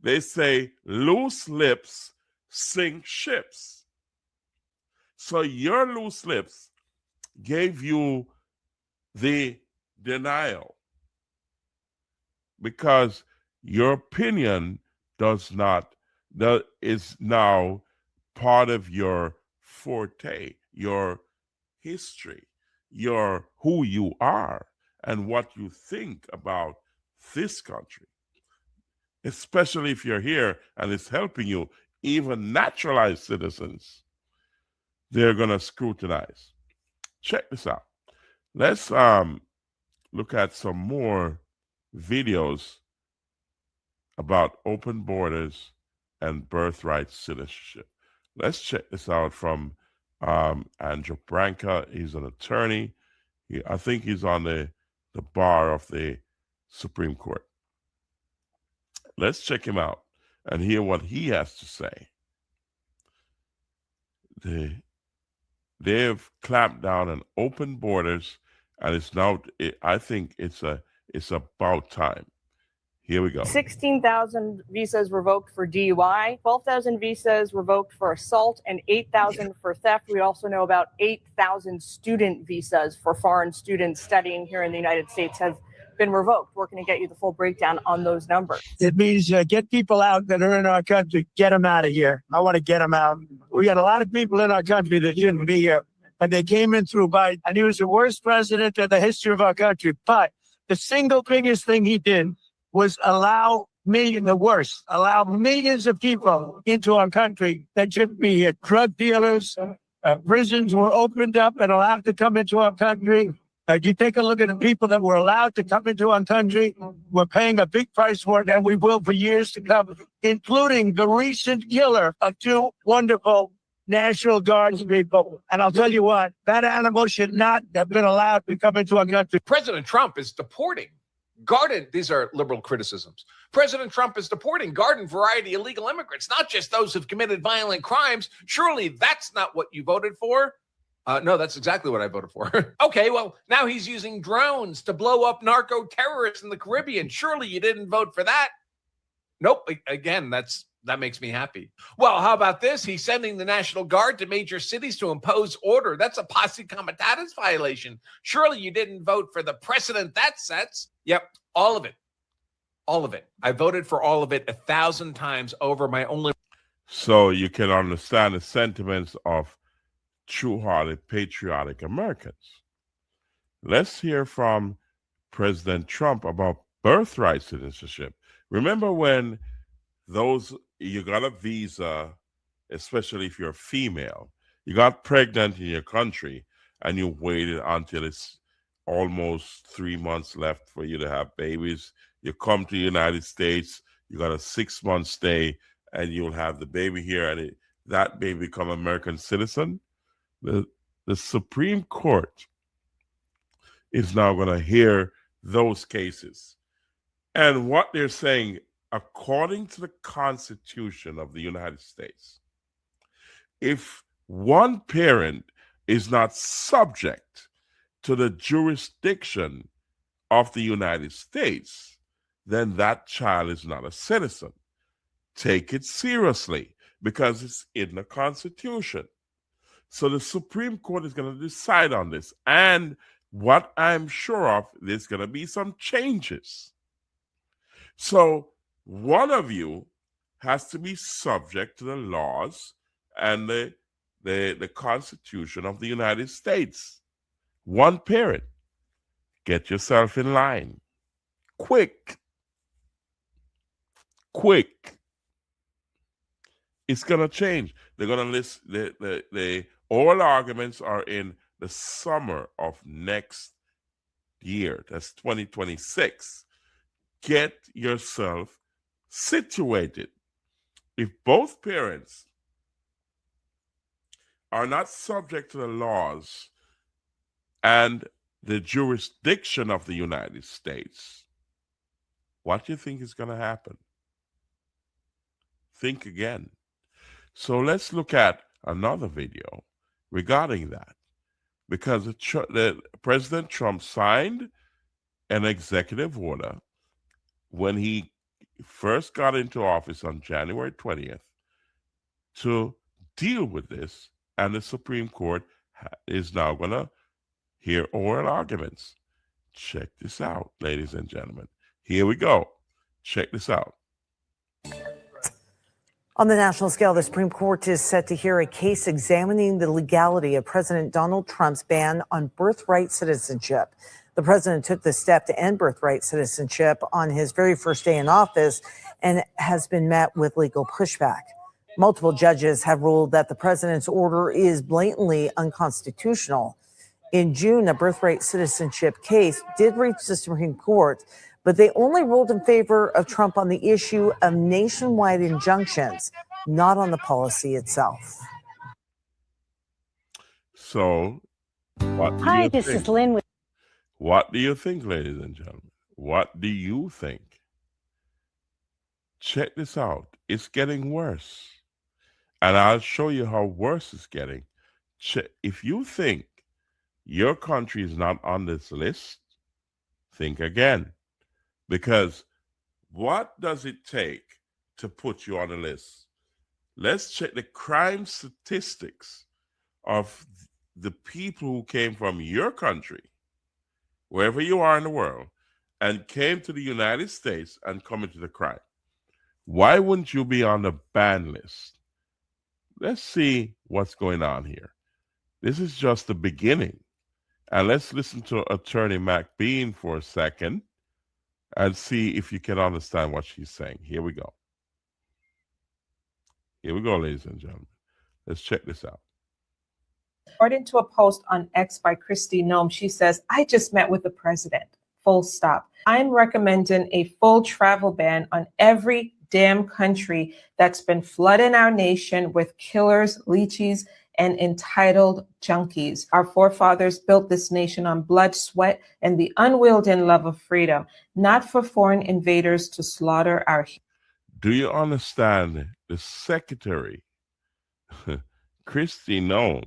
They say loose lips sink ships. So your loose lips gave you the denial because your opinion is now part of your forte, your history, your who you are and what you think about this country. Especially if you're here and it's helping you, even naturalized citizens, they're going to scrutinize. Check this out. Let's look at some more videos about open borders and birthright citizenship. Let's check this out from Andrew Branca. He's an attorney. I think he's on the bar of the Supreme Court. Let's check him out and hear what he has to say. They've clamped down on open borders, and it's now, I think it's about time. Here we go. 16,000 visas revoked for DUI, 12,000 visas revoked for assault, and 8,000 for theft. We also know about 8,000 student visas for foreign students studying here in the United States have been revoked. We're going to get you the full breakdown on those numbers. It means get people out that are in our country, get them out of here. I want to get them out. We got a lot of people in our country that shouldn't be here, and they came in through Biden, and he was the worst president in the history of our country. But the single biggest thing he did was allow millions of people into our country that shouldn't be here. Drug dealers, prisons were opened up and allowed to come into our country. You take a look at the people that were allowed to come into our country. We're paying a big price for it, and we will for years to come, including the recent killer of two wonderful National Guards people. And I'll tell you what, that animal should not have been allowed to come into our country. President Trump is deporting garden. These are liberal criticisms. President Trump is deporting garden variety illegal immigrants, not just those who've committed violent crimes. Surely that's not what you voted for. No, that's exactly what I voted for. Okay, well, now he's using drones to blow up narco terrorists in the Caribbean. Surely you didn't vote for that. Nope. Again, that makes me happy. Well, how about this? He's sending the National Guard to major cities to impose order. That's a posse comitatus violation. Surely you didn't vote for the precedent that sets. Yep, all of it. All of it. I voted for all of it 1,000 times over. My only. So you can understand the sentiments of true-hearted, patriotic Americans. Let's hear from President Trump about birthright citizenship. Remember when you got a visa, especially if you're a female, you got pregnant in your country and you waited until it's almost 3 months left for you to have babies. You come to the United States, you got a 6-month stay, and you'll have the baby here, and that baby become American citizen. The Supreme Court is now going to hear those cases. And what they're saying, according to the Constitution of the United States, if one parent is not subject to the jurisdiction of the United States, then that child is not a citizen. Take it seriously because it's in the Constitution. So the Supreme Court is going to decide on this. And what I'm sure of, there's going to be some changes. So one of you has to be subject to the laws and the Constitution of the United States. One parent. Get yourself in line. Quick. It's going to change. They're going to list the oral arguments are in the summer of next year. That's 2026. Get yourself situated. If both parents are not subject to the laws and the jurisdiction of the United States, what do you think is going to happen? Think again. So let's look at another video regarding that, because President Trump signed an executive order when he first got into office on January 20th to deal with this, and the Supreme Court is now going to hear oral arguments. Check this out, ladies and gentlemen. Here we go. Check this out. On the national scale, the Supreme Court is set to hear a case examining the legality of President Donald Trump's ban on birthright citizenship. The president took the step to end birthright citizenship on his very first day in office and has been met with legal pushback. Multiple judges have ruled that the president's order is blatantly unconstitutional. In June, a birthright citizenship case did reach the Supreme Court, but they only ruled in favor of Trump on the issue of nationwide injunctions, not on the policy itself. So, Hi, this is Lynn. What do you think, ladies and gentlemen? What do you think? Check this out. It's getting worse. And I'll show you how worse it's getting. If you think your country is not on this list, think again. Because what does it take to put you on a list? Let's check the crime statistics of the people who came from your country, wherever you are in the world, and came to the United States and committed a crime. Why wouldn't you be on the ban list? Let's see what's going on here. This is just the beginning. And let's listen to Attorney McBean for a second and see if you can understand what she's saying. Here we go. Here we go, ladies and gentlemen. Let's check this out. According to a post on X by Christy Nome, she says, I just met with the president. Full stop. I'm recommending a full travel ban on every damn country that's been flooding our nation with killers, leeches, and entitled junkies. Our forefathers built this nation on blood, sweat, and the unwielding love of freedom, not for foreign invaders to slaughter our. Do you understand? The secretary, Christy Nome,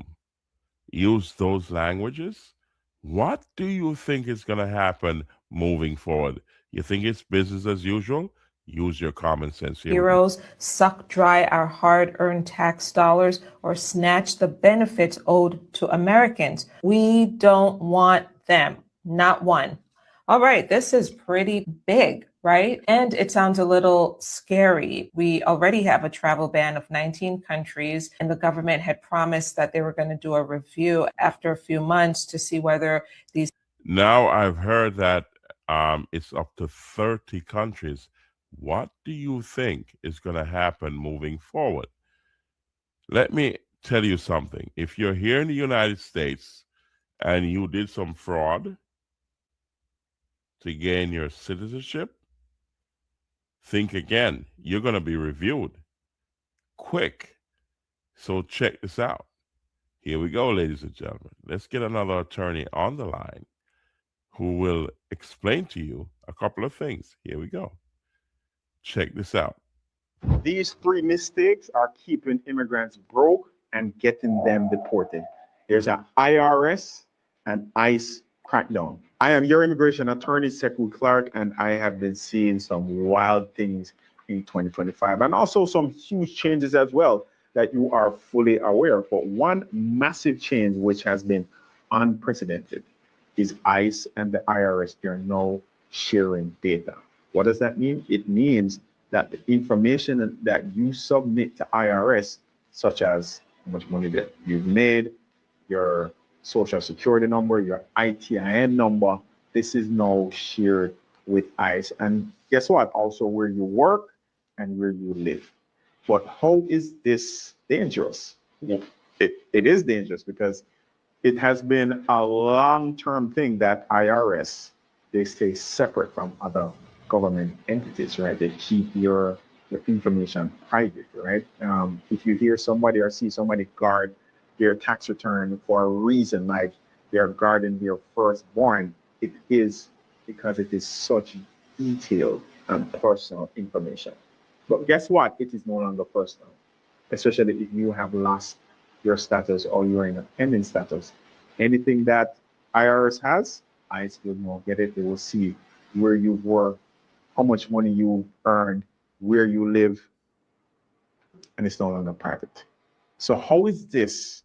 used those languages? What do you think is going to happen moving forward? You think it's business as usual? Use your common sense here. Heroes suck dry our hard-earned tax dollars or snatch the benefits owed to Americans. We don't want them, not one. All right, this is pretty big, right? And it sounds a little scary. We already have a travel ban of 19 countries, and the government had promised that they were going to do a review after a few months to see whether these. Now I've heard that it's up to 30 countries. What do you think is going to happen moving forward? Let me tell you something. If you're here in the United States and you did some fraud to gain your citizenship, think again. You're going to be reviewed quick. So check this out. Here we go, ladies and gentlemen. Let's get another attorney on the line who will explain to you a couple of things. Here we go. Check this out. These three mistakes are keeping immigrants broke and getting them deported. There's an IRS and ICE crackdown. I am your immigration attorney, Sekou Clark, and I have been seeing some wild things in 2025 and also some huge changes as well that you are fully aware of. But one massive change which has been unprecedented is ICE and the IRS. They're now sharing data. What does that mean? It means that the information that you submit to IRS, such as how much money that you've made, your social security number, your ITIN number, this is now shared with ICE. And guess what? Also where you work and where you live. But how is this dangerous? It is dangerous because it has been a long-term thing that IRS, they stay separate from other government entities, right? They keep your information private, right? If you hear somebody or see somebody guard their tax return for a reason, like they're guarding their firstborn, it is because it is such detailed and personal information. But guess what? It is no longer personal, especially if you have lost your status or you're in a pending status. Anything that IRS has, ICE will not get it. They will see where you work, how much money you earned, where you live, and it's no longer private. So how is this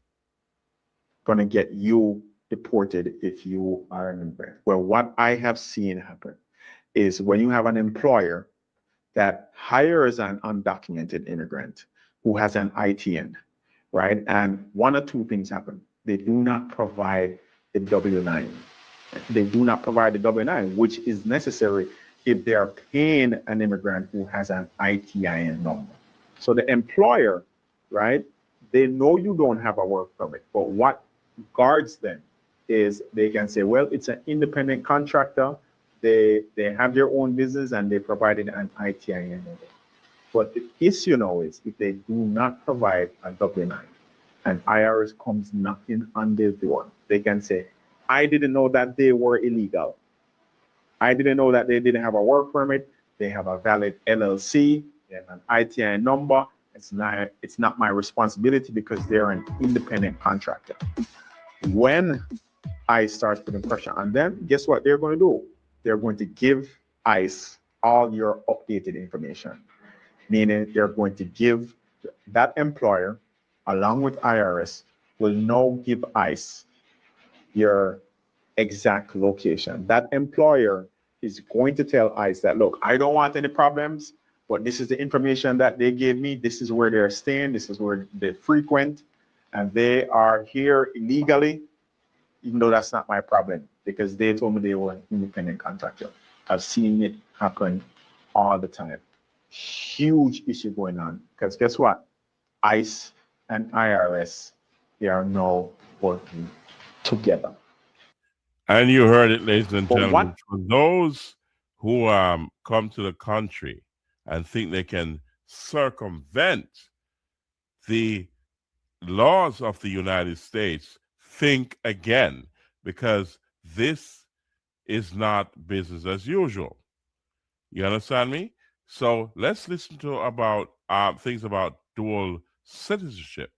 going to get you deported if you are an immigrant? Well, what I have seen happen is when you have an employer that hires an undocumented immigrant who has an ITN, right? And one or two things happen. They do not provide the W-9. They do not provide the W-9, which is necessary if they are paying an immigrant who has an ITIN number. So the employer, right, they know you don't have a work permit, but what guards them is they can say, well, it's an independent contractor. They have their own business and they provided an ITIN number. But the issue now is if they do not provide a W-9 and IRS comes knocking on their door, they can say, I didn't know that they were illegal. I didn't know that they didn't have a work permit. They have a valid LLC, they have an ITIN number. It's not my responsibility because they're an independent contractor. When ICE starts putting pressure on them, guess what they're going to do? They're going to give ICE all your updated information, meaning they're going to give that employer, along with IRS, will now give ICE your exact location. That employer is going to tell ICE that, look, I don't want any problems, but this is the information that they gave me. This is where they're staying. This is where they frequent, and they are here illegally, even though that's not my problem because they told me they were an independent contractor. I've seen it happen all the time. Huge issue going on because guess what? ICE and IRS, they are now working together. And you heard it, ladies and But gentlemen. For those who come to the country and think they can circumvent the laws of the United States, think again, because this is not business as usual. You understand me? So let's listen to about things about dual citizenship.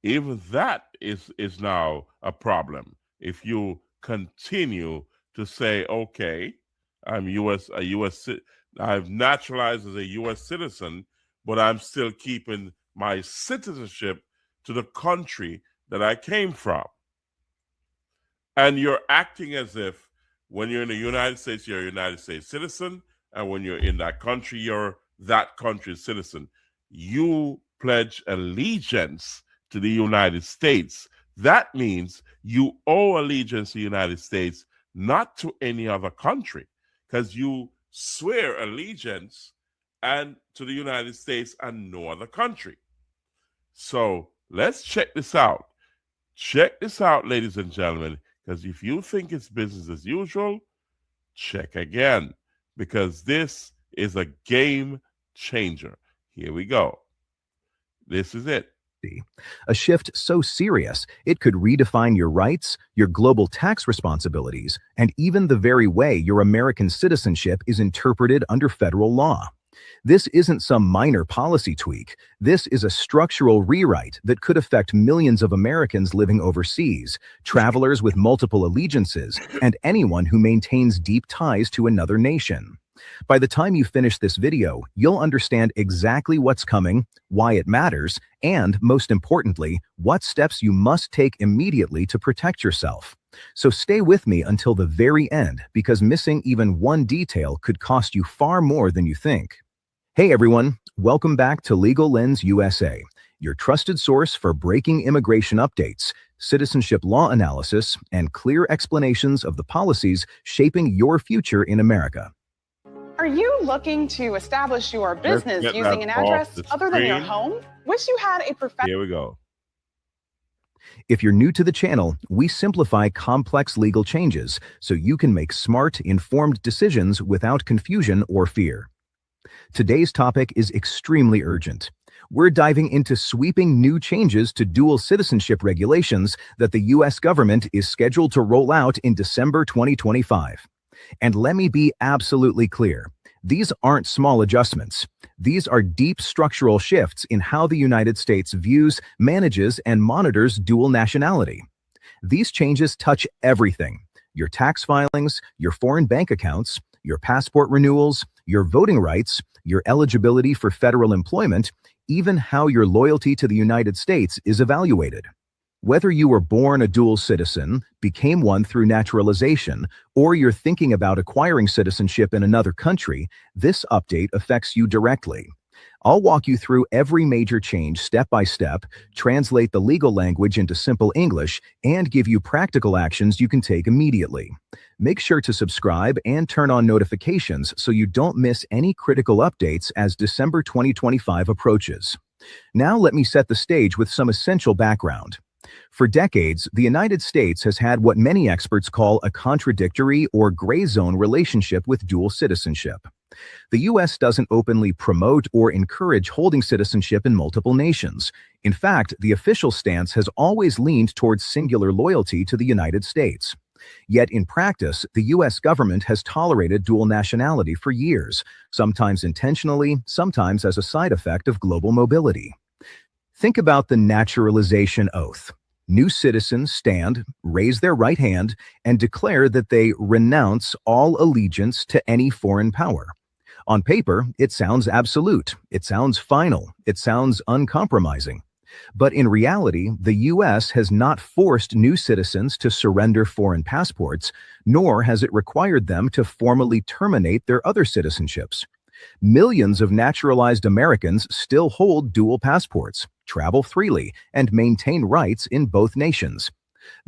Even that is now a problem. If you continue to say, okay, I'm I've naturalized as a U.S. citizen, but I'm still keeping my citizenship to the country that I came from. And you're acting as if when you're in the United States, you're a United States citizen, and when you're in that country, you're that country's citizen. You pledge allegiance to the United States. That means you owe allegiance to the United States, not to any other country, because you swear allegiance and to the United States and no other country. So let's check this out. Check this out, ladies and gentlemen, because if you think it's business as usual, check again, because this is a game changer. Here we go. This is it. A shift so serious, it could redefine your rights, your global tax responsibilities, and even the very way your American citizenship is interpreted under federal law. This isn't some minor policy tweak. This is a structural rewrite that could affect millions of Americans living overseas, travelers with multiple allegiances, and anyone who maintains deep ties to another nation. By the time you finish this video, you'll understand exactly what's coming, why it matters, and most importantly, what steps you must take immediately to protect yourself. So stay with me until the very end, because missing even one detail could cost you far more than you think. Hey everyone, welcome back to Legal Lens USA, your trusted source for breaking immigration updates, citizenship law analysis, and clear explanations of the policies shaping your future in America. Are you looking to establish your business using an address other than your home? Wish you had a professional. Here we go. If you're new to the channel, we simplify complex legal changes so you can make smart, informed decisions without confusion or fear. Today's topic is extremely urgent. We're diving into sweeping new changes to dual citizenship regulations that the U.S. government is scheduled to roll out in December 2025. And let me be absolutely clear. These aren't small adjustments. These are deep structural shifts in how the United States views, manages, and monitors dual nationality. These changes touch everything: your tax filings, your foreign bank accounts, your passport renewals, your voting rights, your eligibility for federal employment, even how your loyalty to the United States is evaluated. Whether you were born a dual citizen, became one through naturalization, or you're thinking about acquiring citizenship in another country, this update affects you directly. I'll walk you through every major change step by step, translate the legal language into simple English, and give you practical actions you can take immediately. Make sure to subscribe and turn on notifications so you don't miss any critical updates as December 2025 approaches. Now let me set the stage with some essential background. For decades, the United States has had what many experts call a contradictory or gray zone relationship with dual citizenship. The U.S. doesn't openly promote or encourage holding citizenship in multiple nations. In fact, the official stance has always leaned towards singular loyalty to the United States. Yet in practice, the U.S. government has tolerated dual nationality for years, sometimes intentionally, sometimes as a side effect of global mobility. Think about the naturalization oath. New citizens stand, raise their right hand, and declare that they renounce all allegiance to any foreign power. On paper, it sounds absolute, it sounds final, it sounds uncompromising. But in reality, the U.S. has not forced new citizens to surrender foreign passports, nor has it required them to formally terminate their other citizenships. Millions of naturalized Americans still hold dual passports, travel freely, and maintain rights in both nations.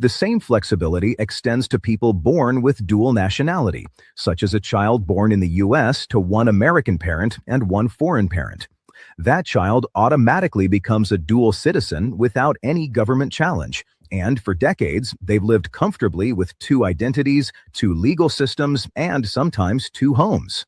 The same flexibility extends to people born with dual nationality, such as a child born in the U.S. to one American parent and one foreign parent. That child automatically becomes a dual citizen without any government challenge, And for decades, they've lived comfortably with 2 identities, 2 legal systems, and sometimes 2 homes.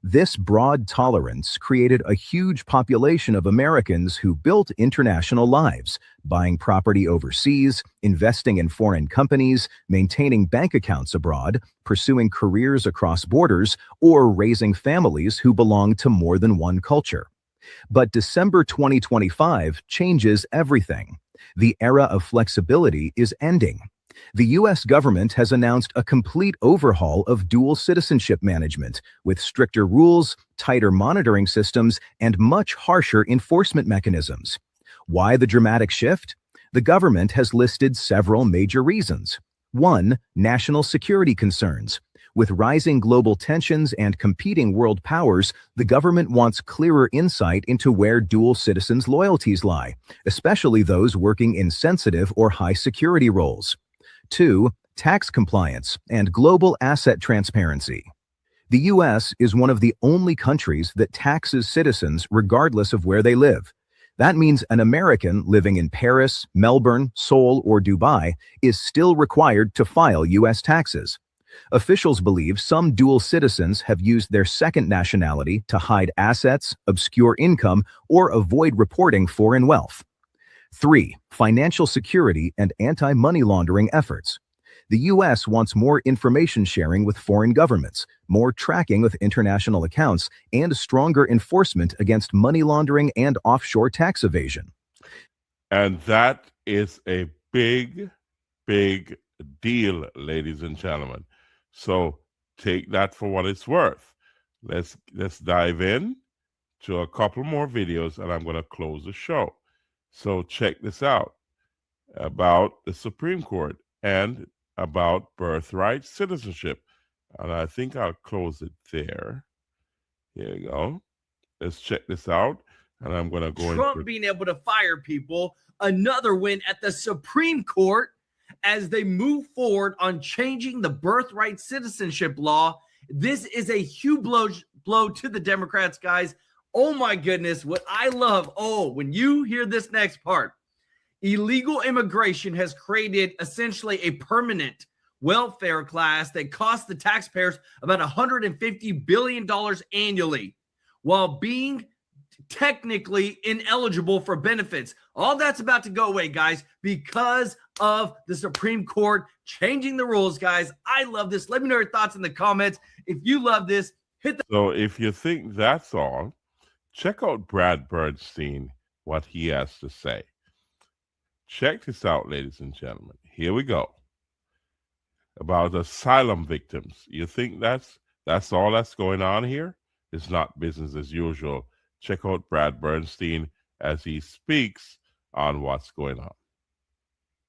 This broad tolerance created a huge population of Americans who built international lives, buying property overseas, investing in foreign companies, maintaining bank accounts abroad, pursuing careers across borders, or raising families who belong to more than one culture. But December 2025 changes everything. The era of flexibility is ending. The U.S. government has announced a complete overhaul of dual citizenship management, with stricter rules, tighter monitoring systems, and much harsher enforcement mechanisms. Why the dramatic shift? The government has listed several major reasons. 1. National security concerns. With rising global tensions and competing world powers, the government wants clearer insight into where dual citizens' loyalties lie, especially those working in sensitive or high security roles. 2. Tax compliance and global asset transparency. The U.S. is one of the only countries that taxes citizens regardless of where they live. That means an American living in Paris, Melbourne, Seoul, or Dubai is still required to file U.S. taxes. Officials believe some dual citizens have used their second nationality to hide assets, obscure income, or avoid reporting foreign wealth. 3. Financial security and anti-money laundering efforts. The U.S. wants more information sharing with foreign governments, more tracking with international accounts, and stronger enforcement against money laundering and offshore tax evasion. And that is a big, big deal, ladies and gentlemen. So take that for what it's worth. Let's dive in to a couple more videos, and I'm going to close the show. So check this out about the Supreme Court and about birthright citizenship. And I think I'll close it there. Here you go. Let's check this out. And I'm going to go Trump being able to fire people, another win at the Supreme Court as they move forward on changing the birthright citizenship law. This is a huge blow to the Democrats, guys. Oh my goodness, what I love. Oh, when you hear this next part, illegal immigration has created essentially a permanent welfare class that costs the taxpayers about $150 billion annually while being technically ineligible for benefits. All that's about to go away, guys, because of the Supreme Court changing the rules, guys. I love this. Let me know your thoughts in the comments. If you love this, hit the... So if you think that's all, check out Brad Bernstein, what he has to say. Check this out, ladies and gentlemen. Here we go. About asylum victims. You think that's all that's going on here? It's not business as usual. Check out Brad Bernstein as he speaks on what's going on.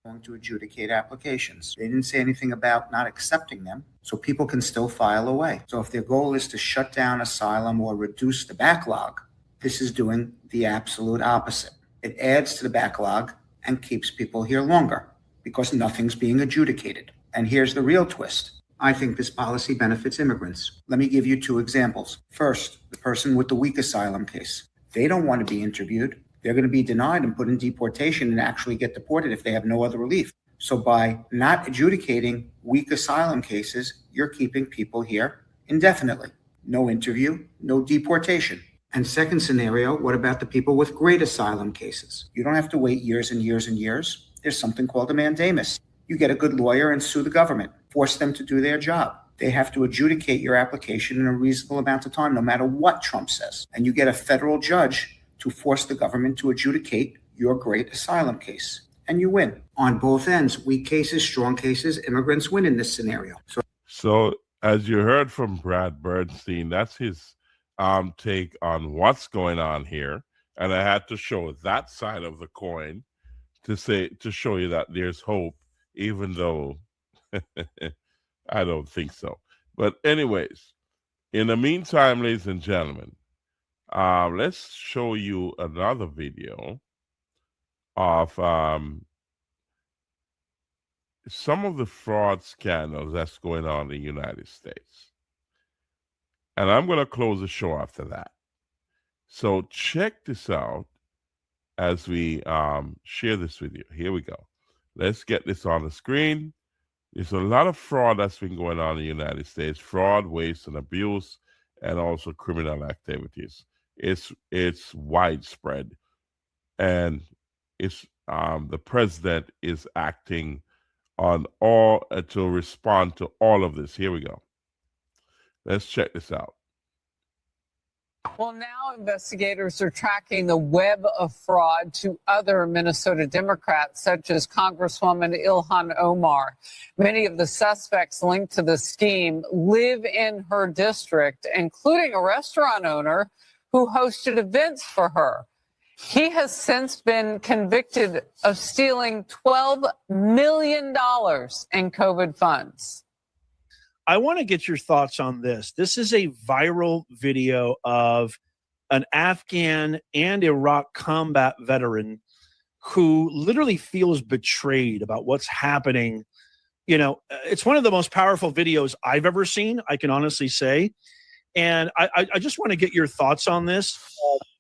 Going to adjudicate applications. They didn't say anything about not accepting them, so people can still file away. So if their goal is to shut down asylum or reduce the backlog, this is doing the absolute opposite. It adds to the backlog and keeps people here longer because nothing's being adjudicated. And here's the real twist. I think this policy benefits immigrants. Let me give you 2 examples. First, the person with the weak asylum case. They don't want to be interviewed. They're going to be denied and put in deportation and actually get deported if they have no other relief. So by not adjudicating weak asylum cases, you're keeping people here indefinitely. No interview, no deportation. And second scenario, what about the people with great asylum cases? You don't have to wait years and years and years. There's something called a mandamus. You get a good lawyer and sue the government, force them to do their job. They have to adjudicate your application in a reasonable amount of time, no matter what Trump says. And you get a federal judge to force the government to adjudicate your great asylum case. And you win. On both ends, weak cases, strong cases, immigrants win in this scenario. So as you heard from Brad Bernstein, that's his take on what's going on here. And I had to show that side of the coin to show you that there's hope, even though I don't think so. But anyways, in the meantime, ladies and gentlemen, let's show you another video of some of the fraud scandals that's going on in the United States. And I'm going to close the show after that. So check this out as we share this with you. Here we go. Let's get this on the screen. There's a lot of fraud that's been going on in the United States. Fraud, waste, and abuse, and also criminal activities. It's widespread. And it's the president is acting on all to respond to all of this. Here we go. Let's check this out. Well, now investigators are tracking the web of fraud to other Minnesota Democrats, such as Congresswoman Ilhan Omar. Many of the suspects linked to the scheme live in her district, including a restaurant owner who hosted events for her. He has since been convicted of stealing $12 million in COVID funds. I want to get your thoughts on this. This is a viral video of an Afghan and Iraq combat veteran who literally feels betrayed about what's happening. You know, it's one of the most powerful videos I've ever seen, I can honestly say. And I just want to get your thoughts on this.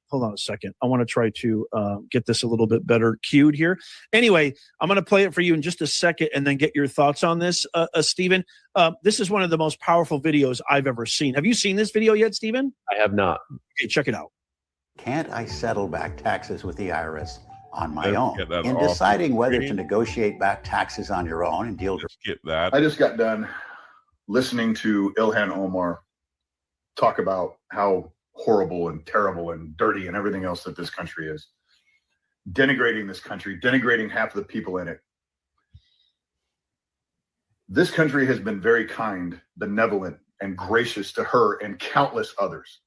Hold on a second. I want to try to get this a little bit better cued here. Anyway, I'm going to play it for you in just a second and then get your thoughts on this, Stephen. This is one of the most powerful videos I've ever seen. Have you seen this video yet, Stephen? I have not. Okay, check it out. Can't I settle back taxes with the IRS on my own? In deciding whether to negotiate back taxes on your own and deal with that. I just got done listening to Ilhan Omar talk about how horrible and terrible and dirty and everything else that this country is. Denigrating this country, denigrating half of the people in it. This country has been very kind, benevolent, and gracious to her and countless others.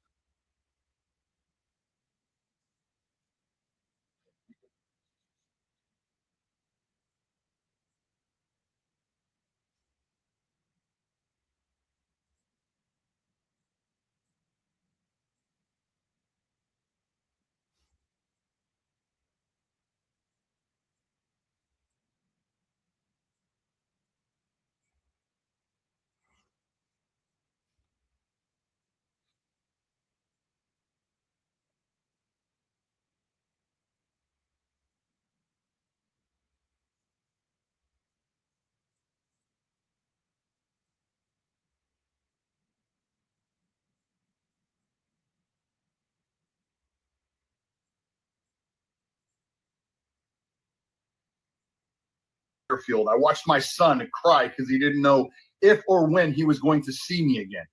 Field. I watched my son cry because he didn't know if or when he was going to see me again.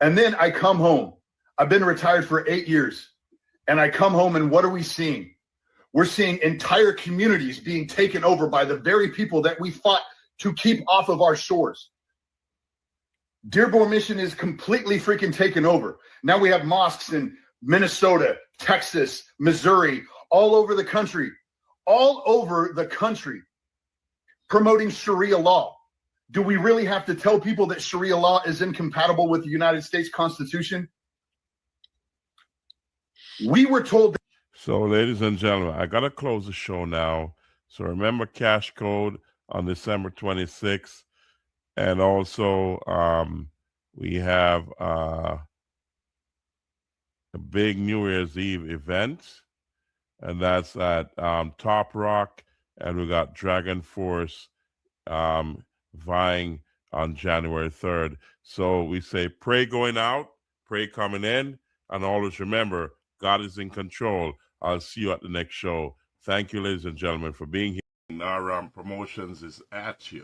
And then I come home. I've been retired for 8 years. And I come home and what are we seeing? We're seeing entire communities being taken over by the very people that we fought to keep off of our shores. Dearborn Mission is completely freaking taken over. Now we have mosques in Minnesota, Texas, Missouri, all over the country. All over the country promoting Sharia law. Do we really have to tell people that Sharia law is incompatible with the United States Constitution? We were told that. So, ladies and gentlemen, I got to close the show now. So remember Cash Code on December 26th. And also we have a big New Year's Eve event. And that's at Top Rock, and we got Dragon Force vying on January 3rd. So we say pray going out, pray coming in, and always remember, God is in control. I'll see you at the next show. Thank you, ladies and gentlemen, for being here. RAMP Promotions is at you.